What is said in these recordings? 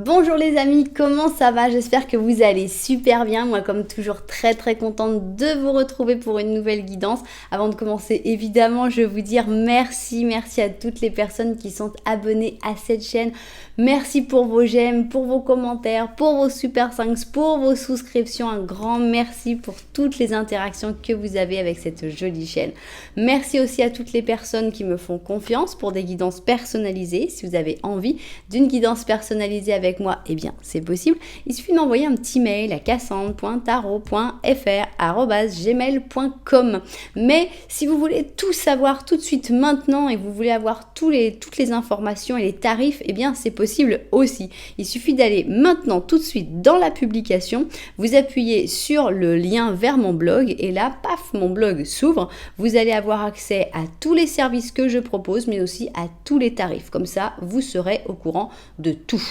Bonjour les amis, comment ça va? J'espère que vous allez super bien. Moi comme toujours très contente de vous retrouver pour une nouvelle guidance. Avant de commencer évidemment je vais vous dire merci à toutes les personnes qui sont abonnées à cette chaîne. Merci pour vos j'aime, pour vos commentaires, pour vos super thanks, pour vos souscriptions. Un grand merci pour toutes les interactions que vous avez avec cette jolie chaîne. Merci aussi à toutes les personnes qui me font confiance pour des guidances personnalisées. Si vous avez envie d'une guidance personnalisée avec moi, eh bien c'est possible. Il suffit de m'envoyer un petit mail à cassandre.tarot.fr@gmail.com. Mais si vous voulez tout savoir tout de suite maintenant et vous voulez avoir toutes les informations et les tarifs, eh bien c'est possible aussi. Il suffit d'aller maintenant tout de suite dans la publication, vous appuyez sur le lien vers mon blog et là, paf, mon blog s'ouvre. Vous allez avoir accès à tous les services que je propose, mais aussi à tous les tarifs. Comme ça, vous serez au courant de tout.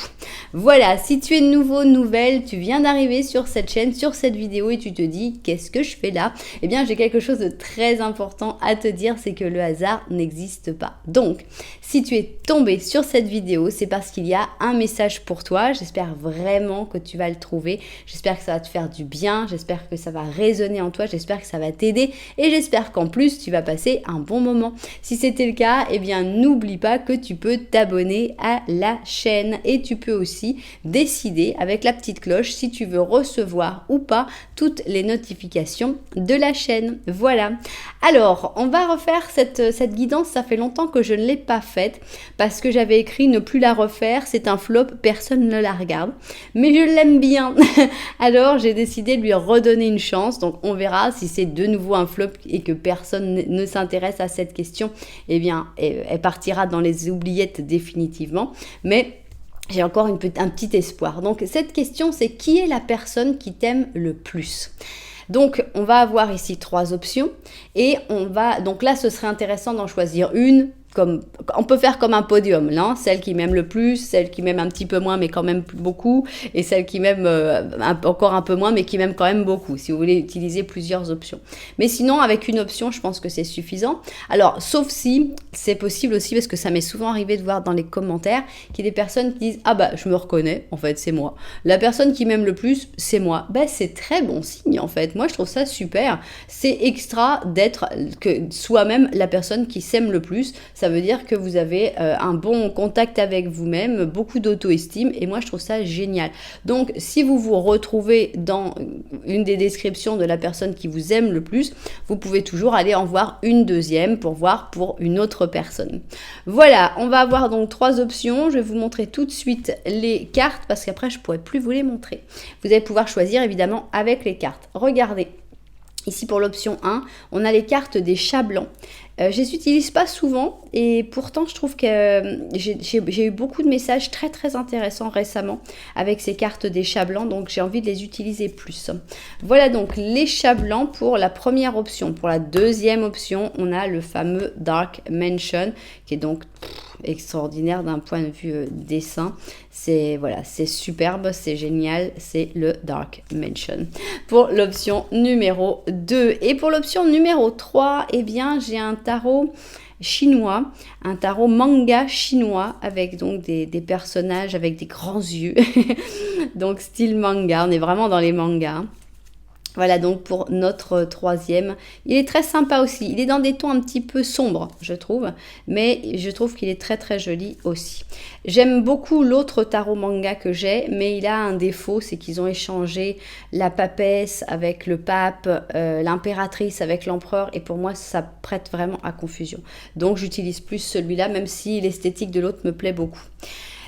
Voilà, si tu es nouvelle, tu viens d'arriver sur cette chaîne, sur cette vidéo et tu te dis qu'est-ce que je fais là? Eh bien, j'ai quelque chose de très important à te dire, c'est que le hasard n'existe pas. Donc, si tu es tombé sur cette vidéo, c'est parce qu'il y a un message pour toi. J'espère vraiment que tu vas le trouver. J'espère que ça va te faire du bien. J'espère que ça va résonner en toi. J'espère que ça va t'aider. Et j'espère qu'en plus, tu vas passer un bon moment. Si c'était le cas, eh bien, n'oublie pas que tu peux t'abonner à la chaîne. Et tu peux aussi décider avec la petite cloche si tu veux recevoir ou pas toutes les notifications de la chaîne. Voilà. Alors, on va refaire cette guidance. Ça fait longtemps que je ne l'ai pas faite parce que j'avais écrit ne plus la refaire. C'est un flop, personne ne la regarde. Mais je l'aime bien. Alors, j'ai décidé de lui redonner une chance. Donc, on verra si c'est de nouveau un flop et que personne ne s'intéresse à cette question. Eh bien, elle partira dans les oubliettes définitivement. Mais j'ai encore un petit espoir. Donc, cette question, c'est qui est la personne qui t'aime le plus? Donc, on va avoir ici 3 options et donc là, ce serait intéressant d'en choisir une. On peut faire comme un podium, là, celle qui m'aime le plus, celle qui m'aime un petit peu moins mais quand même beaucoup, et celle qui m'aime encore un peu moins mais qui m'aime quand même beaucoup, si vous voulez utiliser plusieurs options. Mais sinon, avec une option, je pense que c'est suffisant. Alors, sauf si, c'est possible aussi, parce que ça m'est souvent arrivé de voir dans les commentaires, qu'il y a des personnes qui disent « Ah bah, je me reconnais, en fait, c'est moi. La personne qui m'aime le plus, c'est moi. » Ben, c'est très bon signe, en fait. Moi, je trouve ça super. C'est extra d'être soi-même la personne qui s'aime le plus. Ça veut dire que vous avez un bon contact avec vous-même, beaucoup d'auto-estime et moi je trouve ça génial. Donc si vous vous retrouvez dans une des descriptions de la personne qui vous aime le plus, vous pouvez toujours aller en voir une deuxième pour voir pour une autre personne. Voilà, on va avoir donc 3 options. Je vais vous montrer tout de suite les cartes parce qu'après je ne pourrai plus vous les montrer. Vous allez pouvoir choisir évidemment avec les cartes. Regardez. Ici pour l'option 1, on a les cartes des chats blancs. Je les utilise pas souvent et pourtant je trouve que j'ai eu beaucoup de messages très intéressants récemment avec ces cartes des chats blancs, donc j'ai envie de les utiliser plus. Voilà donc les chats blancs pour la première option. Pour la deuxième option, on a le fameux Dark Mansion qui est donc extraordinaire d'un point de vue dessin. C'est superbe, c'est génial, c'est le Dark Mansion. Pour l'option numéro 2 et pour l'option numéro 3, eh bien j'ai un tarot chinois, un tarot manga chinois avec donc des personnages avec des grands yeux. Donc style manga, on est vraiment dans les mangas. Voilà donc pour notre troisième. Il est très sympa aussi. Il est dans des tons un petit peu sombres, je trouve. Mais je trouve qu'il est très joli aussi. J'aime beaucoup l'autre tarot manga que j'ai, mais il a un défaut, c'est qu'ils ont échangé la papesse avec le pape, l'impératrice avec l'empereur. Et pour moi, ça prête vraiment à confusion. Donc j'utilise plus celui-là, même si l'esthétique de l'autre me plaît beaucoup.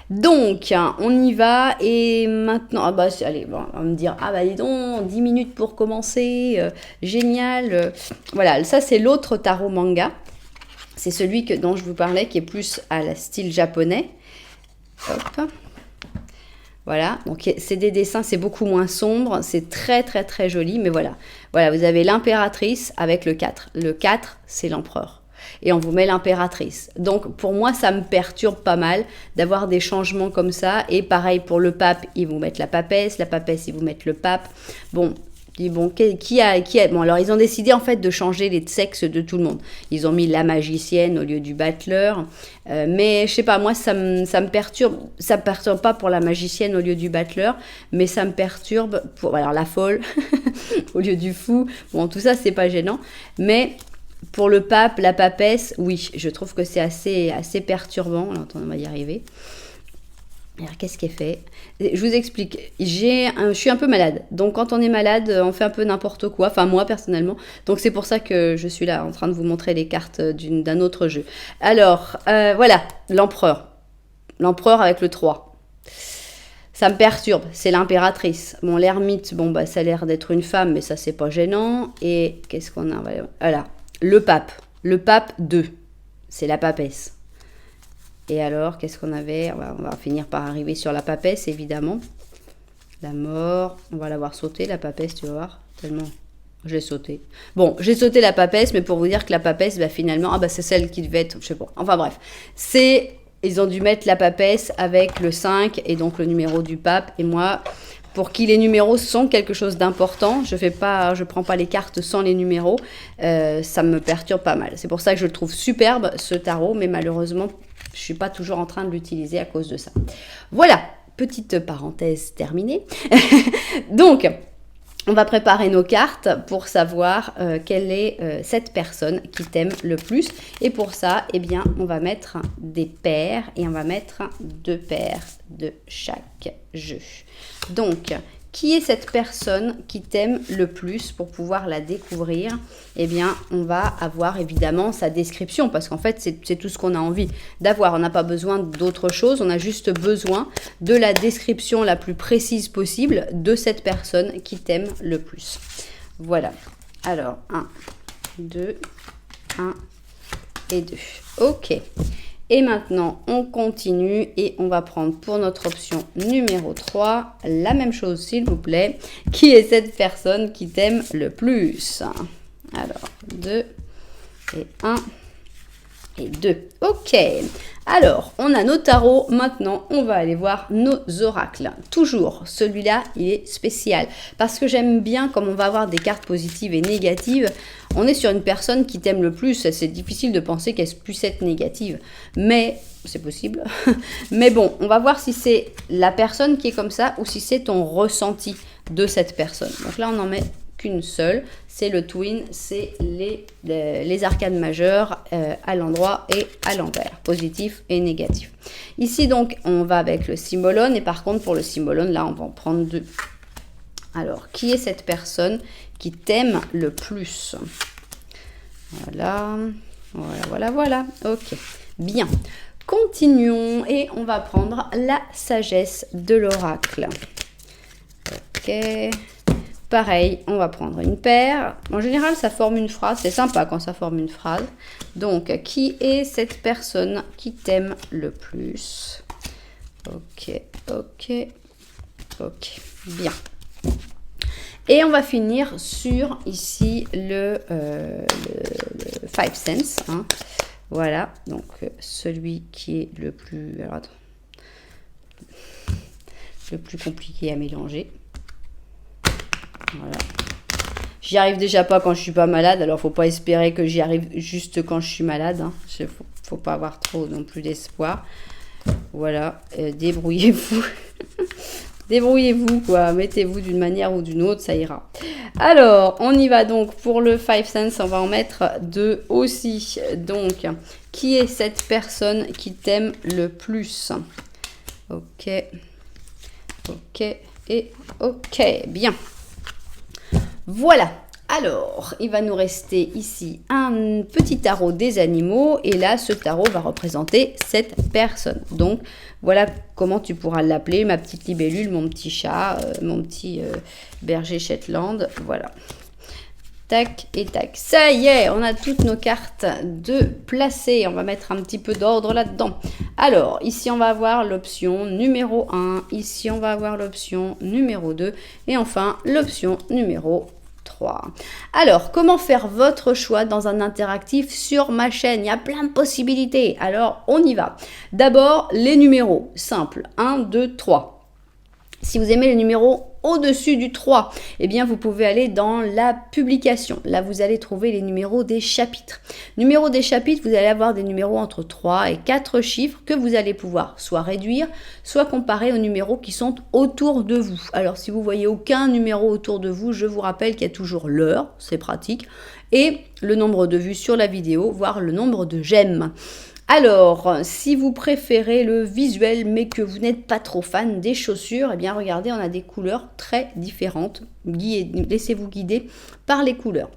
Donc, on y va et maintenant, allez, bon, on va me dire, ah bah dis donc, 10 minutes pour commencer, génial. Voilà, ça c'est l'autre tarot manga. C'est celui dont je vous parlais qui est plus à la style japonais. Hop. Voilà, donc c'est des dessins, c'est beaucoup moins sombre, c'est très joli, mais voilà. Voilà, vous avez l'impératrice avec le 4. Le 4, c'est l'empereur. Et on vous met l'impératrice. Donc pour moi, ça me perturbe pas mal d'avoir des changements comme ça. Et pareil pour le pape, ils vous mettent la papesse, ils vous mettent le pape. Bon, dis bon, bon, alors ils ont décidé en fait de changer les sexes de tout le monde. Ils ont mis la magicienne au lieu du battleur. Mais je sais pas, moi ça me perturbe. Ça me perturbe pas pour la magicienne au lieu du battleur, mais ça me perturbe pour alors la folle au lieu du fou. Bon, tout ça c'est pas gênant, mais pour le pape, la papesse, oui, je trouve que c'est assez perturbant. Alors, attends, on va y arriver. Alors, qu'est-ce qui est fait? Je vous explique. Je suis un peu malade. Donc, quand on est malade, on fait un peu n'importe quoi. Enfin, moi, personnellement. Donc, c'est pour ça que je suis là, en train de vous montrer les cartes d'un autre jeu. Alors, voilà, l'empereur. L'empereur avec le 3. Ça me perturbe. C'est l'impératrice. Bon, l'ermite, bon, bah, ça a l'air d'être une femme, mais ça, c'est pas gênant. Et qu'est-ce qu'on a? Voilà. Le pape. Le pape 2. C'est la papesse. Et alors, qu'est-ce qu'on avait? On va finir par arriver sur la papesse, évidemment. La mort. On va la voir sauter, la papesse, tu vas voir. Tellement. Je l'ai sauté. Bon, j'ai sauté la papesse, mais pour vous dire que la papesse, bah, finalement, c'est celle qui devait être... Je sais pas. Enfin, bref. Ils ont dû mettre la papesse avec le 5 et donc le numéro du pape. Et moi, pour qui les numéros sont quelque chose d'important, je prends pas les cartes sans les numéros. Ça me perturbe pas mal. C'est pour ça que je le trouve superbe, ce tarot, mais malheureusement... Je ne suis pas toujours en train de l'utiliser à cause de ça. Voilà, petite parenthèse terminée. Donc, on va préparer nos cartes pour savoir quelle est cette personne qui t'aime le plus. Et pour ça, eh bien, on va mettre des paires et on va mettre 2 paires de chaque jeu. Donc, qui est cette personne qui t'aime le plus? Pour pouvoir la découvrir, eh bien, on va avoir évidemment sa description parce qu'en fait, c'est tout ce qu'on a envie d'avoir. On n'a pas besoin d'autre chose, on a juste besoin de la description la plus précise possible de cette personne qui t'aime le plus. Voilà. Alors, 1, 2, 1 et 2. Ok. Et maintenant, on continue et on va prendre pour notre option numéro 3, la même chose s'il vous plaît. Qui est cette personne qui t'aime le plus? Alors, 2 et 1 et 2. Ok. Alors, on a nos tarots. Maintenant, on va aller voir nos oracles. Toujours, celui-là, il est spécial. Parce que j'aime bien, comme on va avoir des cartes positives et négatives, on est sur une personne qui t'aime le plus. C'est difficile de penser qu'elle puisse être négative. Mais, c'est possible. Mais bon, on va voir si c'est la personne qui est comme ça ou si c'est ton ressenti de cette personne. Donc là, on en met qu'une seule. C'est le twin, c'est les arcanes majeures à l'endroit et à l'envers, positif et négatif. Ici, donc, on va avec le symbolone. Et par contre, pour le symbolone, là, on va en prendre 2. Alors, qui est cette personne qui t'aime le plus? Voilà, voilà. Ok, bien. Continuons et on va prendre la sagesse de l'oracle. Ok. Pareil, on va prendre une paire. En général, ça forme une phrase. C'est sympa quand ça forme une phrase. Donc, qui est cette personne qui t'aime le plus? Ok. Bien. Et on va finir sur, ici, le Five Sense. Hein. Voilà. Donc, celui qui est le plus... Alors, attends. Le plus compliqué à mélanger. Voilà. J'y arrive déjà pas quand je suis pas malade, alors faut pas espérer que j'y arrive juste quand je suis malade. Hein. Faut pas avoir trop non plus d'espoir. Voilà, débrouillez-vous. Débrouillez-vous, quoi. Mettez-vous d'une manière ou d'une autre, ça ira. Alors, on y va donc pour le Five Sense. On va en mettre 2 aussi. Donc, qui est cette personne qui t'aime le plus? Ok. Et ok. Bien. Voilà, alors il va nous rester ici un petit tarot des animaux et là ce tarot va représenter cette personne. Donc voilà comment tu pourras l'appeler, ma petite libellule, mon petit chat, mon petit berger Shetland, voilà. Tac et tac, ça y est, on a toutes nos cartes de placer, on va mettre un petit peu d'ordre là-dedans. Alors, ici on va avoir l'option numéro 1, ici on va avoir l'option numéro 2 et enfin l'option numéro 3. Alors, comment faire votre choix dans un interactif sur ma chaîne? Il y a plein de possibilités, alors on y va. D'abord, les numéros, simple, 1, 2, 3. Si vous aimez les numéros au-dessus du 3, eh bien vous pouvez aller dans la publication. Là, vous allez trouver les numéros des chapitres. Numéros des chapitres, vous allez avoir des numéros entre 3 et 4 chiffres que vous allez pouvoir soit réduire, soit comparer aux numéros qui sont autour de vous. Alors, si vous voyez aucun numéro autour de vous, je vous rappelle qu'il y a toujours l'heure, c'est pratique, et le nombre de vues sur la vidéo, voire le nombre de j'aime. Alors, si vous préférez le visuel mais que vous n'êtes pas trop fan des chaussures, eh bien regardez, on a des couleurs très différentes. Laissez-vous guider par les couleurs.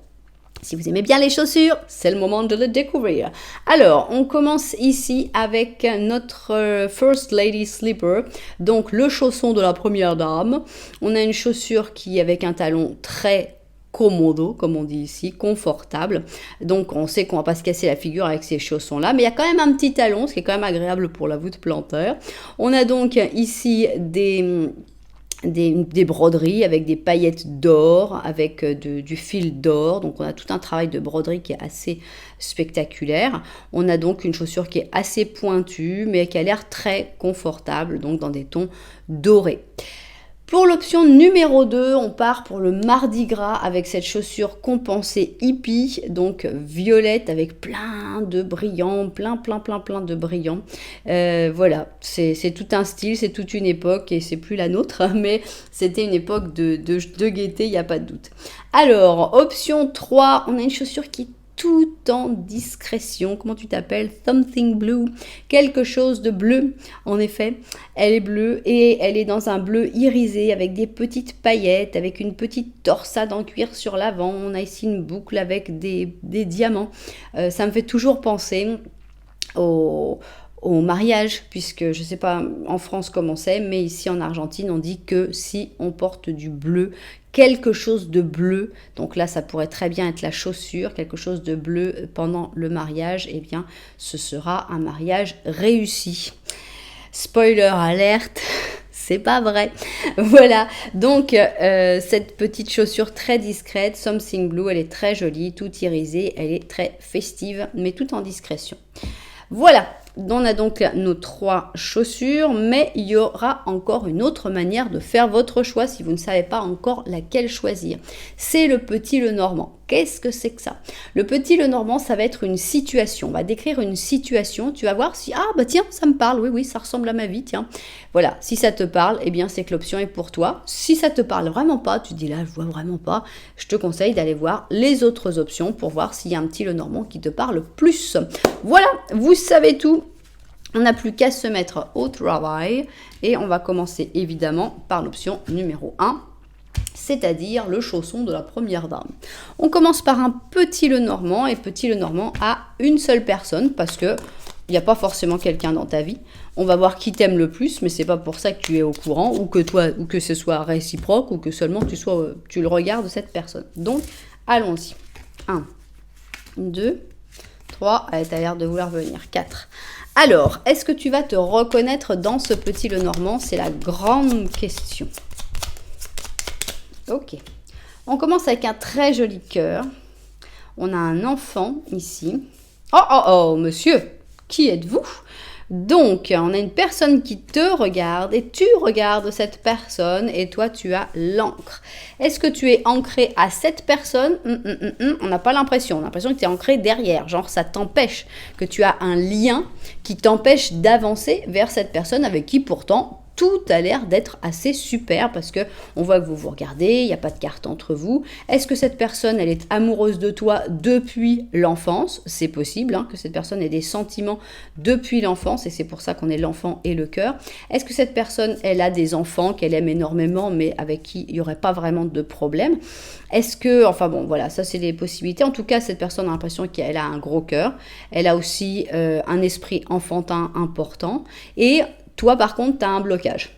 Si vous aimez bien les chaussures, c'est le moment de le découvrir. Alors, on commence ici avec notre First Lady Slipper, donc le chausson de la première dame. On a une chaussure qui avec un talon très commodo, comme on dit ici, confortable. Donc on sait qu'on va pas se casser la figure avec ces chaussons-là, mais il y a quand même un petit talon, ce qui est quand même agréable pour la voûte plantaire. On a donc ici des broderies avec des paillettes d'or, avec du fil d'or. Donc on a tout un travail de broderie qui est assez spectaculaire. On a donc une chaussure qui est assez pointue, mais qui a l'air très confortable, donc dans des tons dorés. Pour l'option numéro 2, on part pour le Mardi Gras avec cette chaussure compensée hippie, donc violette avec plein de brillants, plein de brillants. Voilà, c'est tout un style, c'est toute une époque et c'est plus la nôtre, mais c'était une époque de gaieté, il n'y a pas de doute. Alors, option 3, on a une chaussure qui est tout en discrétion. Comment tu t'appelles? Something blue. Quelque chose de bleu. En effet, elle est bleue et elle est dans un bleu irisé avec des petites paillettes, avec une petite torsade en cuir sur l'avant. On a ici une boucle avec des diamants. Ça me fait toujours penser au mariage, puisque je ne sais pas en France comment c'est, mais ici en Argentine, on dit que si on porte du bleu, quelque chose de bleu, donc là ça pourrait très bien être la chaussure, quelque chose de bleu pendant le mariage, eh bien ce sera un mariage réussi. Spoiler alerte, c'est pas vrai. Voilà, donc cette petite chaussure très discrète, Something Blue, elle est très jolie, tout irisée, elle est très festive, mais tout en discrétion. Voilà, on a donc nos 3 chaussures, mais il y aura encore une autre manière de faire votre choix si vous ne savez pas encore laquelle choisir. C'est le petit Lenormand. Qu'est-ce que c'est que ça? Le petit Lenormand, ça va être une situation. On va décrire une situation. Tu vas voir si, ah bah tiens, ça me parle. Oui, ça ressemble à ma vie, tiens. Voilà, si ça te parle, eh bien c'est que l'option est pour toi. Si ça te parle vraiment pas, tu dis là, je vois vraiment pas, je te conseille d'aller voir les autres options pour voir s'il y a un petit Lenormand qui te parle plus. Voilà, vous savez tout. On n'a plus qu'à se mettre au travail et on va commencer évidemment par l'option numéro 1. C'est-à-dire le chausson de la première dame. On commence par un petit Lenormand, et petit Lenormand à une seule personne, parce que il n'y a pas forcément quelqu'un dans ta vie. On va voir qui t'aime le plus, mais c'est pas pour ça que tu es au courant, ou que ce soit réciproque, ou que seulement tu le regardes cette personne. Donc, allons-y. 1, 2, 3, allez, t'as l'air de vouloir venir. 4. Alors, est-ce que tu vas te reconnaître dans ce petit Lenormand? C'est la grande question. Ok, on commence avec un très joli cœur. On a un enfant ici. Oh, monsieur, qui êtes-vous? Donc, on a une personne qui te regarde et tu regardes cette personne et toi, tu as l'encre. Est-ce que tu es ancré à cette personne? On n'a pas l'impression. On a l'impression que tu es ancré derrière. Genre, ça t'empêche, que tu as un lien qui t'empêche d'avancer vers cette personne avec qui pourtant tout a l'air d'être assez super parce que on voit que vous vous regardez, il n'y a pas de carte entre vous. Est-ce que cette personne, elle est amoureuse de toi depuis l'enfance? C'est possible que cette personne ait des sentiments depuis l'enfance et c'est pour ça qu'on est l'enfant et le cœur. Est-ce que cette personne, elle a des enfants qu'elle aime énormément mais avec qui il n'y aurait pas vraiment de problème? Est-ce que, enfin bon, voilà, ça c'est les possibilités. En tout cas, cette personne a l'impression qu'elle a un gros cœur. Elle a aussi un esprit enfantin important et toi, par contre, tu as un blocage.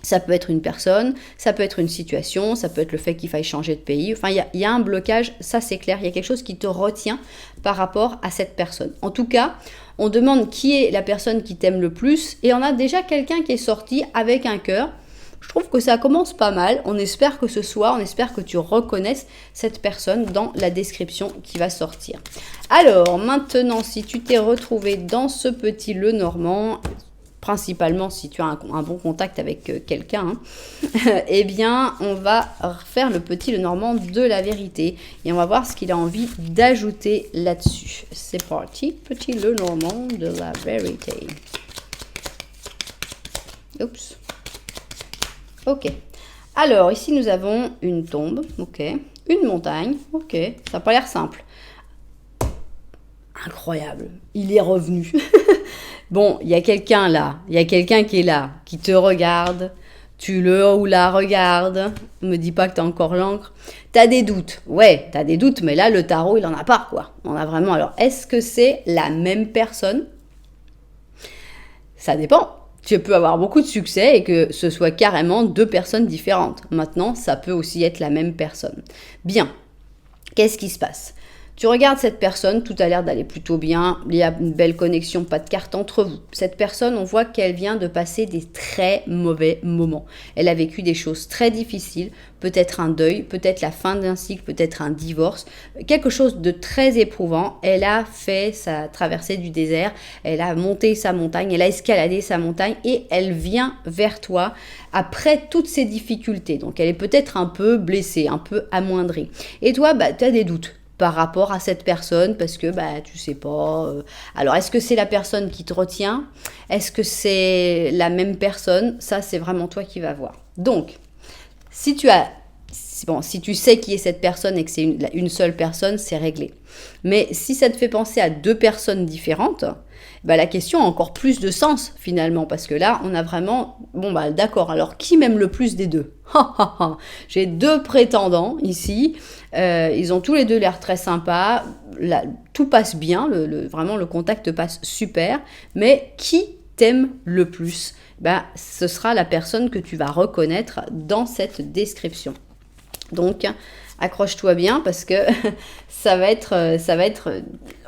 Ça peut être une personne, ça peut être une situation, ça peut être le fait qu'il faille changer de pays. Enfin, il y a un blocage, ça c'est clair. Il y a quelque chose qui te retient par rapport à cette personne. En tout cas, on demande qui est la personne qui t'aime le plus et on a déjà quelqu'un qui est sorti avec un cœur. Je trouve que ça commence pas mal. On espère que on espère que tu reconnaisses cette personne dans la description qui va sortir. Alors, maintenant, si tu t'es retrouvé dans ce petit Lenormand, principalement si tu as un bon contact avec quelqu'un, eh bien, on va faire le petit Lenormand de la vérité et on va voir ce qu'il a envie d'ajouter là-dessus. C'est parti, petit Lenormand de la vérité. Oups. Ok. Alors, ici, nous avons une tombe, ok. Une montagne, ok. Ça n'a pas l'air simple. Incroyable. Il est revenu. Bon, il y a quelqu'un là. Il y a quelqu'un qui est là, qui te regarde. Tu le ou la regardes. Me dis pas que tu as encore l'encre. Tu as des doutes. Ouais, tu as des doutes, mais là, le tarot, il en a pas, quoi. On a vraiment... Alors, est-ce que c'est la même personne? Ça dépend. Tu peux avoir beaucoup de succès et que ce soit carrément deux personnes différentes. Maintenant, ça peut aussi être la même personne. Bien. Qu'est-ce qui se passe? Tu regardes cette personne, tout a l'air d'aller plutôt bien, il y a une belle connexion, pas de carte entre vous. Cette personne, on voit qu'elle vient de passer des très mauvais moments. Elle a vécu des choses très difficiles, peut-être un deuil, peut-être la fin d'un cycle, peut-être un divorce, quelque chose de très éprouvant. Elle a fait sa traversée du désert, elle a monté sa montagne, elle a escaladé sa montagne et elle vient vers toi après toutes ces difficultés. Donc elle est peut-être un peu blessée, un peu amoindrie. Et toi, tu as des doutes par rapport à cette personne parce que tu sais pas. Alors, est-ce que c'est la personne qui te retient? Est-ce que c'est la même personne? Ça, c'est vraiment toi qui vas voir. Donc, si tu sais qui est cette personne et que c'est une seule personne, c'est réglé. Mais si ça te fait penser à deux personnes différentes, la question a encore plus de sens finalement, parce que là, on a vraiment... d'accord, alors qui m'aime le plus des deux? J'ai deux prétendants ici, ils ont tous les deux l'air très sympas, tout passe bien, vraiment le contact passe super, mais qui t'aime le plus? Ce sera la personne que tu vas reconnaître dans cette description. Donc, accroche-toi bien parce que ça va être,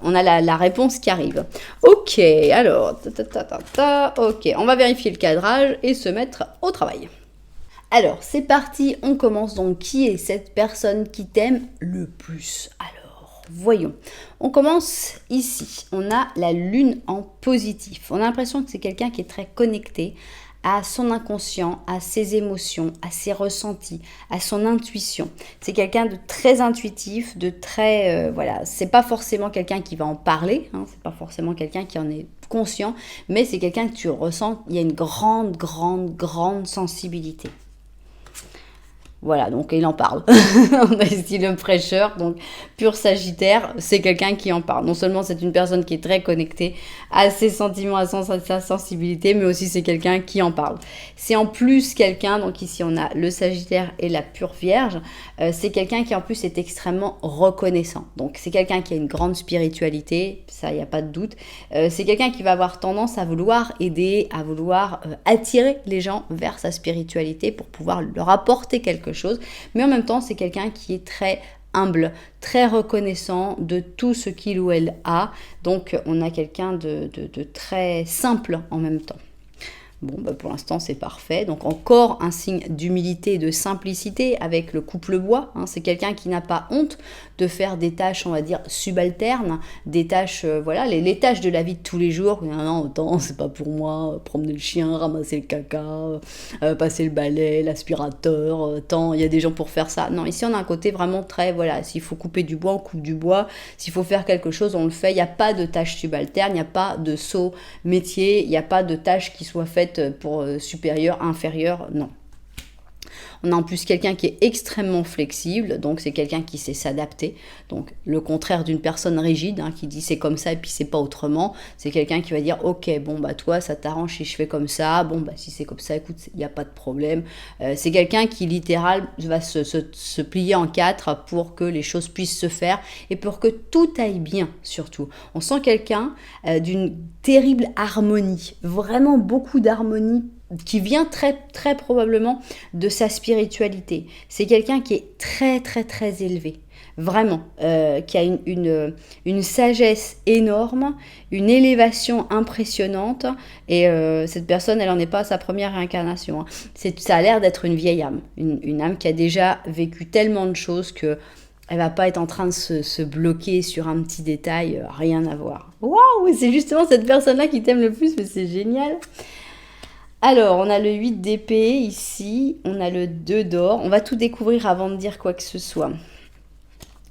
on a la réponse qui arrive. Ok, alors, ok, on va vérifier le cadrage et se mettre au travail. Alors, c'est parti, on commence donc. Qui est cette personne qui t'aime le plus? Alors, voyons. On commence ici. On a la lune en positif. On a l'impression que c'est quelqu'un qui est très connecté à son inconscient, à ses émotions, à ses ressentis, à son intuition. C'est quelqu'un de très intuitif, de très... c'est pas forcément quelqu'un qui va en parler, c'est pas forcément quelqu'un qui en est conscient, mais c'est quelqu'un que tu ressens, il y a une grande, grande, grande sensibilité. Voilà, donc il en parle. On a ici le prêcheur, donc pur Sagittaire, c'est quelqu'un qui en parle. Non seulement c'est une personne qui est très connectée à ses sentiments, à sa sensibilité, mais aussi c'est quelqu'un qui en parle. C'est en plus quelqu'un, donc ici on a le Sagittaire et la pure Vierge, c'est quelqu'un qui en plus est extrêmement reconnaissant. Donc c'est quelqu'un qui a une grande spiritualité, ça il n'y a pas de doute. C'est quelqu'un qui va avoir tendance à vouloir aider, à vouloir attirer les gens vers sa spiritualité pour pouvoir leur apporter quelque chose, mais en même temps c'est quelqu'un qui est très humble, très reconnaissant de tout ce qu'il ou elle a, donc on a quelqu'un de très simple en même temps. Bon, pour l'instant, c'est parfait. Donc, encore un signe d'humilité et de simplicité avec le couple bois. C'est quelqu'un qui n'a pas honte de faire des tâches, on va dire, subalternes, des tâches, les tâches de la vie de tous les jours. Non, autant, c'est pas pour moi, promener le chien, ramasser le caca, passer le balai, l'aspirateur, tant, il y a des gens pour faire ça. Non, ici, on a un côté vraiment très, s'il faut couper du bois, on coupe du bois. S'il faut faire quelque chose, on le fait. Il n'y a pas de tâches subalternes, il n'y a pas de saut métier, il n'y a pas de tâches qui soient faites pour supérieur, inférieur, non. On a en plus quelqu'un qui est extrêmement flexible, donc c'est quelqu'un qui sait s'adapter. Donc le contraire d'une personne rigide, qui dit c'est comme ça et puis c'est pas autrement. C'est quelqu'un qui va dire ok, toi ça t'arrange si je fais comme ça, si c'est comme ça, écoute, il n'y a pas de problème. C'est quelqu'un qui littéral va se plier en quatre pour que les choses puissent se faire et pour que tout aille bien surtout. On sent quelqu'un d'une terrible harmonie, vraiment beaucoup d'harmonie, qui vient très très probablement de sa spiritualité. C'est quelqu'un qui est très très très élevé, vraiment, qui a une sagesse énorme, une élévation impressionnante, et cette personne, elle n'en est pas à sa première réincarnation. Ça a l'air d'être une vieille âme, une âme qui a déjà vécu tellement de choses que elle va pas être en train de se bloquer sur un petit détail, rien à voir. Waouh, c'est justement cette personne-là qui t'aime le plus, mais c'est génial. Alors, on a le 8 d'épée ici, on a le 2 d'or. On va tout découvrir avant de dire quoi que ce soit.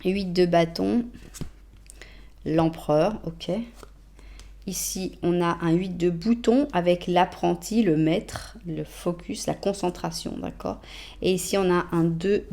8 de bâton, l'empereur, ok. Ici, on a un 8 de bouton avec l'apprenti, le maître, le focus, la concentration, d'accord. Et ici, on a un 2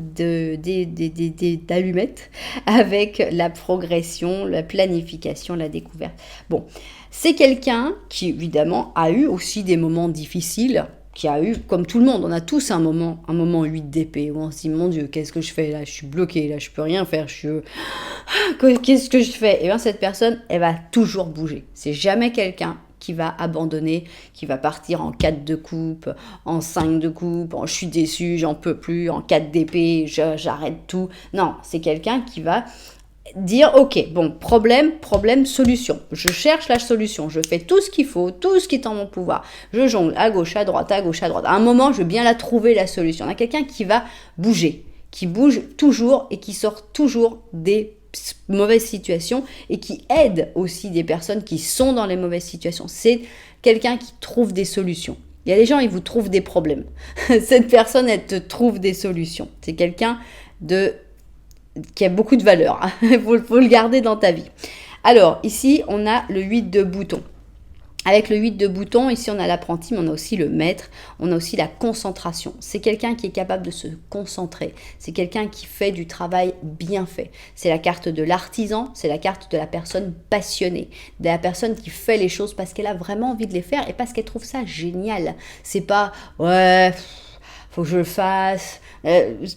d'allumettes avec la progression, la planification, la découverte. Bon, c'est quelqu'un qui, évidemment, a eu aussi des moments difficiles, qui a eu, comme tout le monde, on a tous un moment 8 d'épée, où on se dit, mon Dieu, qu'est-ce que je fais là? Je suis bloquée, là, je peux rien faire, qu'est-ce que je fais? Et bien, cette personne, elle va toujours bouger. C'est jamais quelqu'un qui va abandonner, qui va partir en 4 de coupe, en 5 de coupe, en je suis déçu, j'en peux plus, en 4 d'épée, j'arrête tout. Non, c'est quelqu'un qui va dire, ok, bon, problème, solution. Je cherche la solution, je fais tout ce qu'il faut, tout ce qui est en mon pouvoir. Je jongle à gauche, à droite, à gauche, à droite. À un moment, je vais bien la trouver, la solution. On a quelqu'un qui va bouger, qui bouge toujours et qui sort toujours des mauvaises situations et qui aide aussi des personnes qui sont dans les mauvaises situations. C'est quelqu'un qui trouve des solutions. Il y a des gens, ils vous trouvent des problèmes. Cette personne, elle te trouve des solutions. C'est quelqu'un qui a beaucoup de valeur. Il faut le garder dans ta vie. Alors, ici, on a le 8 de bouton. Avec le 8 de bouton, ici, on a l'apprenti, mais on a aussi le maître. On a aussi la concentration. C'est quelqu'un qui est capable de se concentrer. C'est quelqu'un qui fait du travail bien fait. C'est la carte de l'artisan. C'est la carte de la personne passionnée. De la personne qui fait les choses parce qu'elle a vraiment envie de les faire et parce qu'elle trouve ça génial. C'est pas, ouais, faut que je le fasse.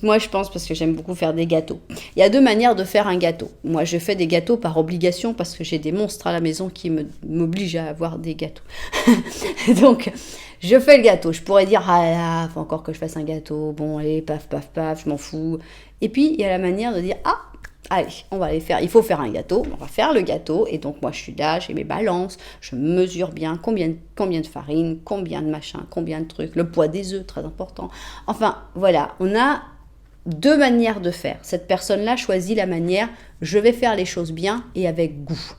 Moi, je pense, parce que j'aime beaucoup faire des gâteaux. Il y a deux manières de faire un gâteau. Moi, je fais des gâteaux par obligation parce que j'ai des monstres à la maison qui m'obligent à avoir des gâteaux. Donc, je fais le gâteau. Je pourrais dire, ah là, faut encore que je fasse un gâteau. Bon, allez, paf, paf, paf, je m'en fous. Et puis, il y a la manière de dire, ah, allez, on va aller faire, il faut faire un gâteau, on va faire le gâteau, et donc moi je suis là, j'ai mes balances, je mesure bien combien de farine, combien de machin, combien de trucs, le poids des œufs, très important. Enfin, voilà, on a deux manières de faire. Cette personne-là choisit la manière, je vais faire les choses bien et avec goût.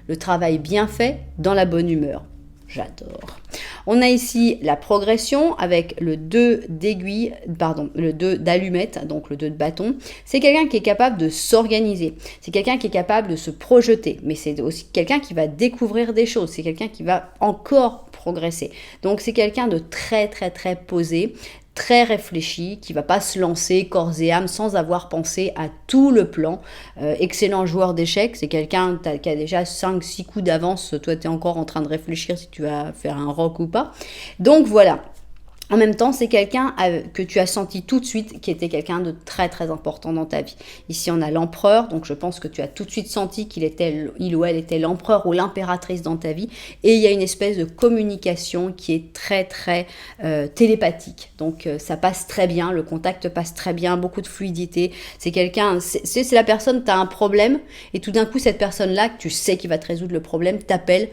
Le travail bien fait, dans la bonne humeur. J'adore. On a ici la progression avec le 2 d'aiguille, le 2 d'allumette, donc le 2 de bâton. C'est quelqu'un qui est capable de s'organiser. C'est quelqu'un qui est capable de se projeter. Mais c'est aussi quelqu'un qui va découvrir des choses. C'est quelqu'un qui va encore progresser. Donc c'est quelqu'un de très, très, très posé, très réfléchi, qui va pas se lancer corps et âme sans avoir pensé à tout le plan. Excellent joueur d'échecs, c'est quelqu'un qui a déjà 5-6 coups d'avance, toi tu es encore en train de réfléchir si tu vas faire un rock ou pas. Donc voilà. En même temps, c'est quelqu'un que tu as senti tout de suite qui était quelqu'un de très très important dans ta vie. Ici, on a l'empereur, donc je pense que tu as tout de suite senti il ou elle était l'empereur ou l'impératrice dans ta vie. Et il y a une espèce de communication qui est très très télépathique. Donc ça passe très bien, le contact passe très bien, beaucoup de fluidité. C'est quelqu'un, c'est la personne, tu as un problème et tout d'un coup, cette personne-là, que tu sais qui va te résoudre le problème, t'appelle,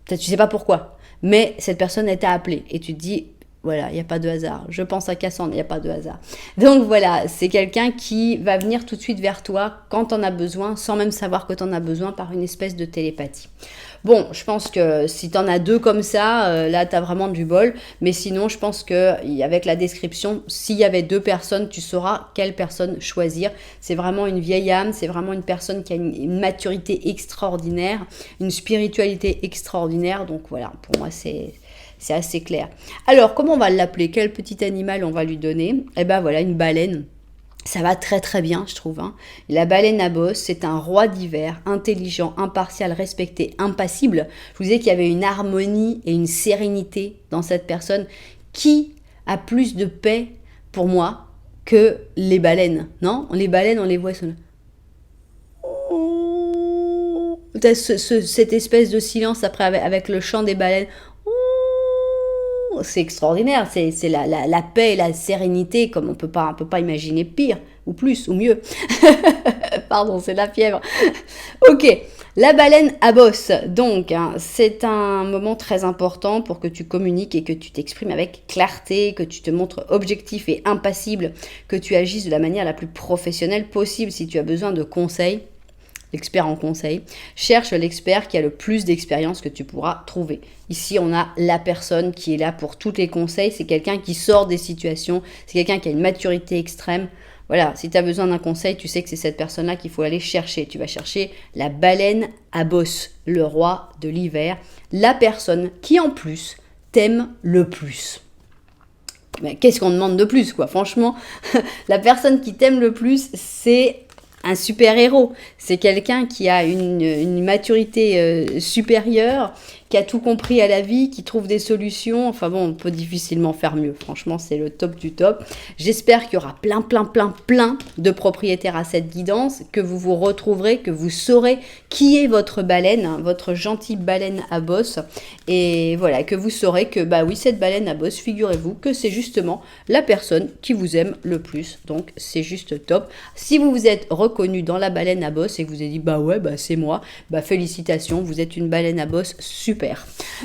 tu sais pas pourquoi, mais cette personne, elle t'a appelé et tu te dis, voilà, il n'y a pas de hasard. Je pense à Cassandre, il n'y a pas de hasard. Donc voilà, c'est quelqu'un qui va venir tout de suite vers toi quand tu en as besoin, sans même savoir que tu en as besoin, par une espèce de télépathie. Bon, je pense que si tu en as deux comme ça, là, tu as vraiment du bol. Mais sinon, je pense qu'avec la description, s'il y avait deux personnes, tu sauras quelle personne choisir. C'est vraiment une vieille âme, c'est vraiment une personne qui a une maturité extraordinaire, une spiritualité extraordinaire. Donc voilà, pour moi, c'est assez clair. Alors, comment on va l'appeler? Quel petit animal on va lui donner? Eh ben voilà, une baleine. Ça va très très bien, je trouve. La baleine à bosse, c'est un roi d'hiver, intelligent, impartial, respecté, impassible. Je vous disais qu'il y avait une harmonie et une sérénité dans cette personne qui a plus de paix, pour moi, que les baleines. Non? Les baleines, on les voit... Cette espèce de silence après avec le chant des baleines. C'est extraordinaire, c'est la paix et la sérénité, comme on peut pas imaginer pire, ou plus, ou mieux. Pardon, c'est la fièvre. Ok, la baleine à bosse. Donc, c'est un moment très important pour que tu communiques et que tu t'exprimes avec clarté, que tu te montres objectif et impassible, que tu agisses de la manière la plus professionnelle possible si tu as besoin de conseils. l'expert en conseil, cherche l'expert qui a le plus d'expérience que tu pourras trouver. Ici, on a la personne qui est là pour tous les conseils. C'est quelqu'un qui sort des situations, c'est quelqu'un qui a une maturité extrême. Voilà, si tu as besoin d'un conseil, tu sais que c'est cette personne-là qu'il faut aller chercher. Tu vas chercher la baleine à bosse, le roi de l'hiver, la personne qui en plus t'aime le plus. Mais qu'est-ce qu'on demande de plus, quoi? Franchement, la personne qui t'aime le plus, c'est un super-héros. C'est quelqu'un qui a une maturité supérieure, qui a tout compris à la vie, qui trouve des solutions. Enfin bon, on peut difficilement faire mieux. Franchement, c'est le top du top. J'espère qu'il y aura plein de propriétaires à cette guidance, que vous vous retrouverez, que vous saurez qui est votre baleine, hein, votre gentille baleine à bosse. Et voilà, que vous saurez que, bah oui, cette baleine à bosse, figurez-vous que c'est justement la personne qui vous aime le plus. Donc, c'est juste top. Si vous vous êtes reconnu dans la baleine à bosse et que vous avez dit, bah ouais, bah c'est moi, bah félicitations, vous êtes une baleine à bosse super.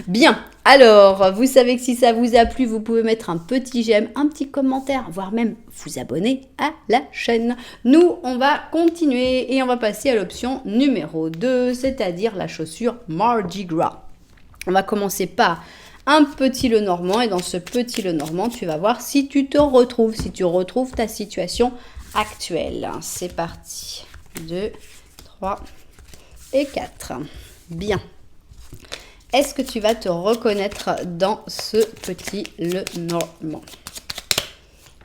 Bien, alors, vous savez que si ça vous a plu, vous pouvez mettre un petit j'aime, un petit commentaire, voire même vous abonner à la chaîne. Nous, on va continuer et on va passer à l'option numéro 2, c'est-à-dire la chaussure Mardi Gras. On va commencer par un petit Lenormand et dans ce petit Lenormand, tu vas voir si tu te retrouves, si tu retrouves ta situation actuelle. C'est parti. 2, 3 et 4. Bien. Est-ce que tu vas te reconnaître dans ce petit Lenormand?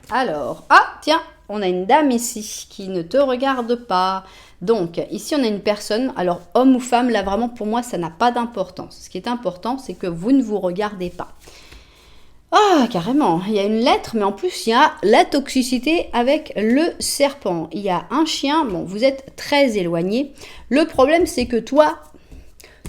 Alors, ah tiens, on a une dame ici qui ne te regarde pas. Donc, ici, on a une personne, alors homme ou femme, là vraiment pour moi, ça n'a pas d'importance. Ce qui est important, c'est que vous ne vous regardez pas. Ah, carrément, il y a une lettre, mais en plus, il y a la toxicité avec le serpent. Il y a un chien, bon, vous êtes très éloigné. Le problème, c'est que toi,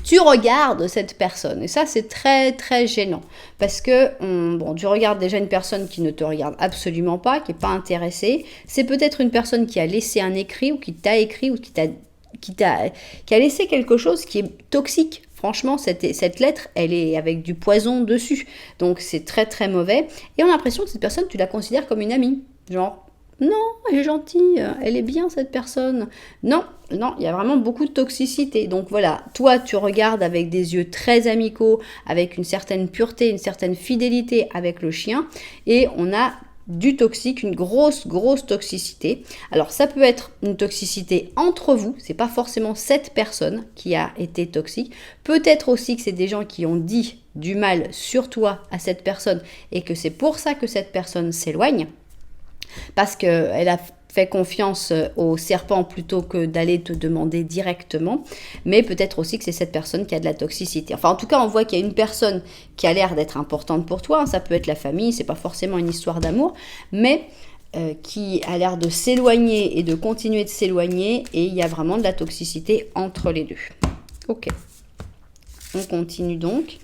tu regardes cette personne. Et ça, c'est très gênant. Parce que, bon, tu regardes déjà une personne qui ne te regarde absolument pas, qui n'est pas intéressée. C'est peut-être une personne qui a laissé un écrit, ou qui t'a écrit, ou qui a laissé quelque chose qui est toxique. Franchement, cette lettre, elle est avec du poison dessus. Donc, c'est très mauvais. Et on a l'impression que cette personne, tu la considères comme une amie. Genre, non, elle est gentille, elle est bien cette personne. Non, il y a vraiment beaucoup de toxicité. Donc voilà, toi tu regardes avec des yeux très amicaux, avec une certaine pureté, une certaine fidélité avec le chien. Et on a du toxique, une grosse toxicité. Alors ça peut être une toxicité entre vous, c'est pas forcément cette personne qui a été toxique. Peut-être aussi que c'est des gens qui ont dit du mal sur toi à cette personne et que c'est pour ça que cette personne s'éloigne. Parce qu'elle a fait confiance au serpent plutôt que d'aller te demander directement. Mais peut-être aussi que c'est cette personne qui a de la toxicité. Enfin, en tout cas, on voit qu'il y a une personne qui a l'air d'être importante pour toi. Ça peut être la famille, c'est pas forcément une histoire d'amour, mais qui a l'air de s'éloigner et de continuer de s'éloigner. Et il y a vraiment de la toxicité entre les deux. Ok. On continue donc.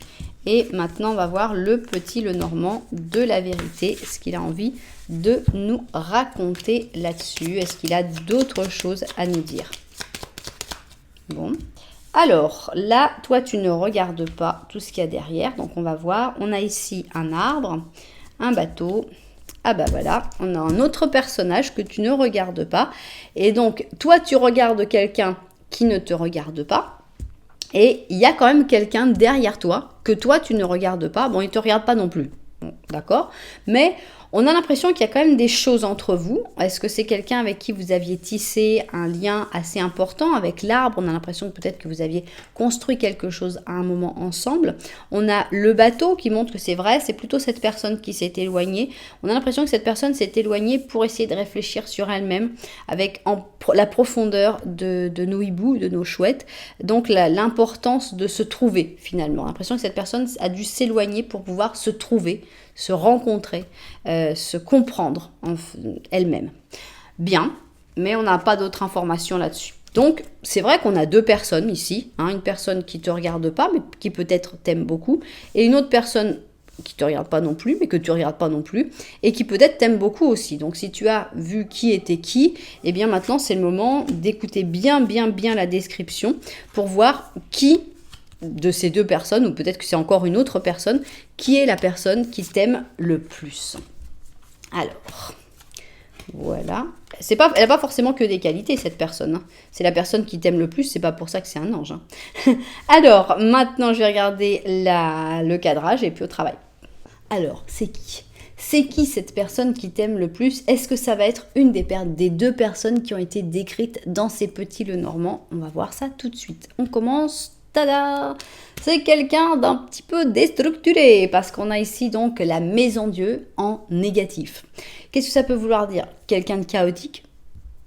Et maintenant, on va voir le petit Lenormand de la vérité, ce qu'il a envie de nous raconter là-dessus. Est-ce qu'il a d'autres choses à nous dire? Bon. Alors, là, toi, tu ne regardes pas tout ce qu'il y a derrière. Donc, on va voir. On a ici un arbre, un bateau. Ah bah voilà, on a un autre personnage que tu ne regardes pas. Et donc, toi, tu regardes quelqu'un qui ne te regarde pas. Et il y a quand même quelqu'un derrière toi que toi, tu ne regardes pas. Bon, il ne te regarde pas non plus. Bon, d'accord? Mais on a l'impression qu'il y a quand même des choses entre vous. Est-ce que c'est quelqu'un avec qui vous aviez tissé un lien assez important avec l'arbre? On a l'impression que peut-être que vous aviez construit quelque chose à un moment ensemble. On a le bateau qui montre que c'est vrai, c'est plutôt cette personne qui s'est éloignée. On a l'impression que cette personne s'est éloignée pour essayer de réfléchir sur elle-même avec la profondeur de nos hiboux, de nos chouettes. Donc l'importance de se trouver finalement. On a l'impression que cette personne a dû s'éloigner pour pouvoir se trouver, se rencontrer, se comprendre elle-même. Bien, mais on n'a pas d'autres informations là-dessus. Donc, c'est vrai qu'on a deux personnes ici, hein, une personne qui ne te regarde pas, mais qui peut-être t'aime beaucoup, et une autre personne qui ne te regarde pas non plus, mais que tu ne regardes pas non plus, et qui peut-être t'aime beaucoup aussi. Donc, si tu as vu qui était qui, eh bien maintenant, c'est le moment d'écouter bien la description pour voir qui de ces deux personnes, ou peut-être que c'est encore une autre personne, qui est la personne qui t'aime le plus. Alors, voilà. Elle n'a pas forcément que des qualités, cette personne. Hein. C'est la personne qui t'aime le plus, c'est pas pour ça que c'est un ange. Hein. Alors, maintenant, je vais regarder le cadrage et puis au travail. Alors, c'est qui? C'est qui cette personne qui t'aime le plus? Est-ce que ça va être une des deux personnes qui ont été décrites dans ces petits Lenormand? On va voir ça tout de suite. On commence. Tada! C'est quelqu'un d'un petit peu déstructuré parce qu'on a ici donc la maison Dieu en négatif. Qu'est-ce que ça peut vouloir dire? Quelqu'un de chaotique.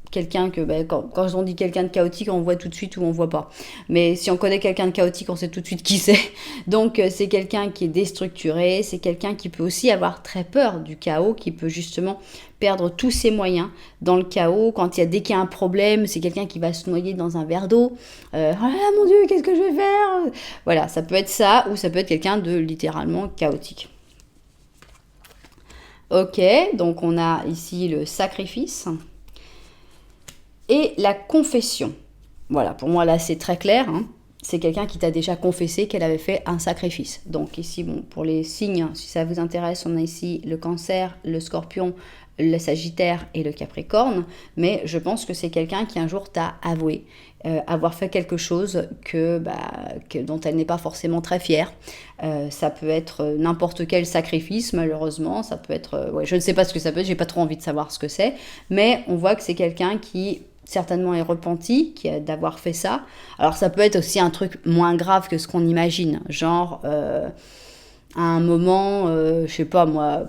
Quelqu'un que, quand on dit quelqu'un de chaotique, on voit tout de suite ou on voit pas. Mais si on connaît quelqu'un de chaotique, on sait tout de suite qui c'est. Donc c'est quelqu'un qui est déstructuré, c'est quelqu'un qui peut aussi avoir très peur du chaos, qui peut justement perdre tous ses moyens dans le chaos. Dès qu'il y a un problème, c'est quelqu'un qui va se noyer dans un verre d'eau. Oh là là, mon Dieu, qu'est-ce que je vais faire? Voilà, ça peut être ça, ou ça peut être quelqu'un de littéralement chaotique. Ok, donc on a ici le sacrifice. Et la confession. Voilà, pour moi là c'est très clair. Hein. C'est quelqu'un qui t'a déjà confessé qu'elle avait fait un sacrifice. Donc ici, bon, pour les signes, si ça vous intéresse, on a ici le Cancer, le Scorpion, le Sagittaire et le Capricorne. Mais je pense que c'est quelqu'un qui un jour t'a avoué avoir fait quelque chose dont elle n'est pas forcément très fière. Ça peut être n'importe quel sacrifice, malheureusement. Ça peut être... je ne sais pas ce que ça peut être, j'ai pas trop envie de savoir ce que c'est. Mais on voit que c'est quelqu'un qui certainement est repenti d'avoir fait ça. Alors ça peut être aussi un truc moins grave que ce qu'on imagine. Genre, à un moment, je sais pas moi...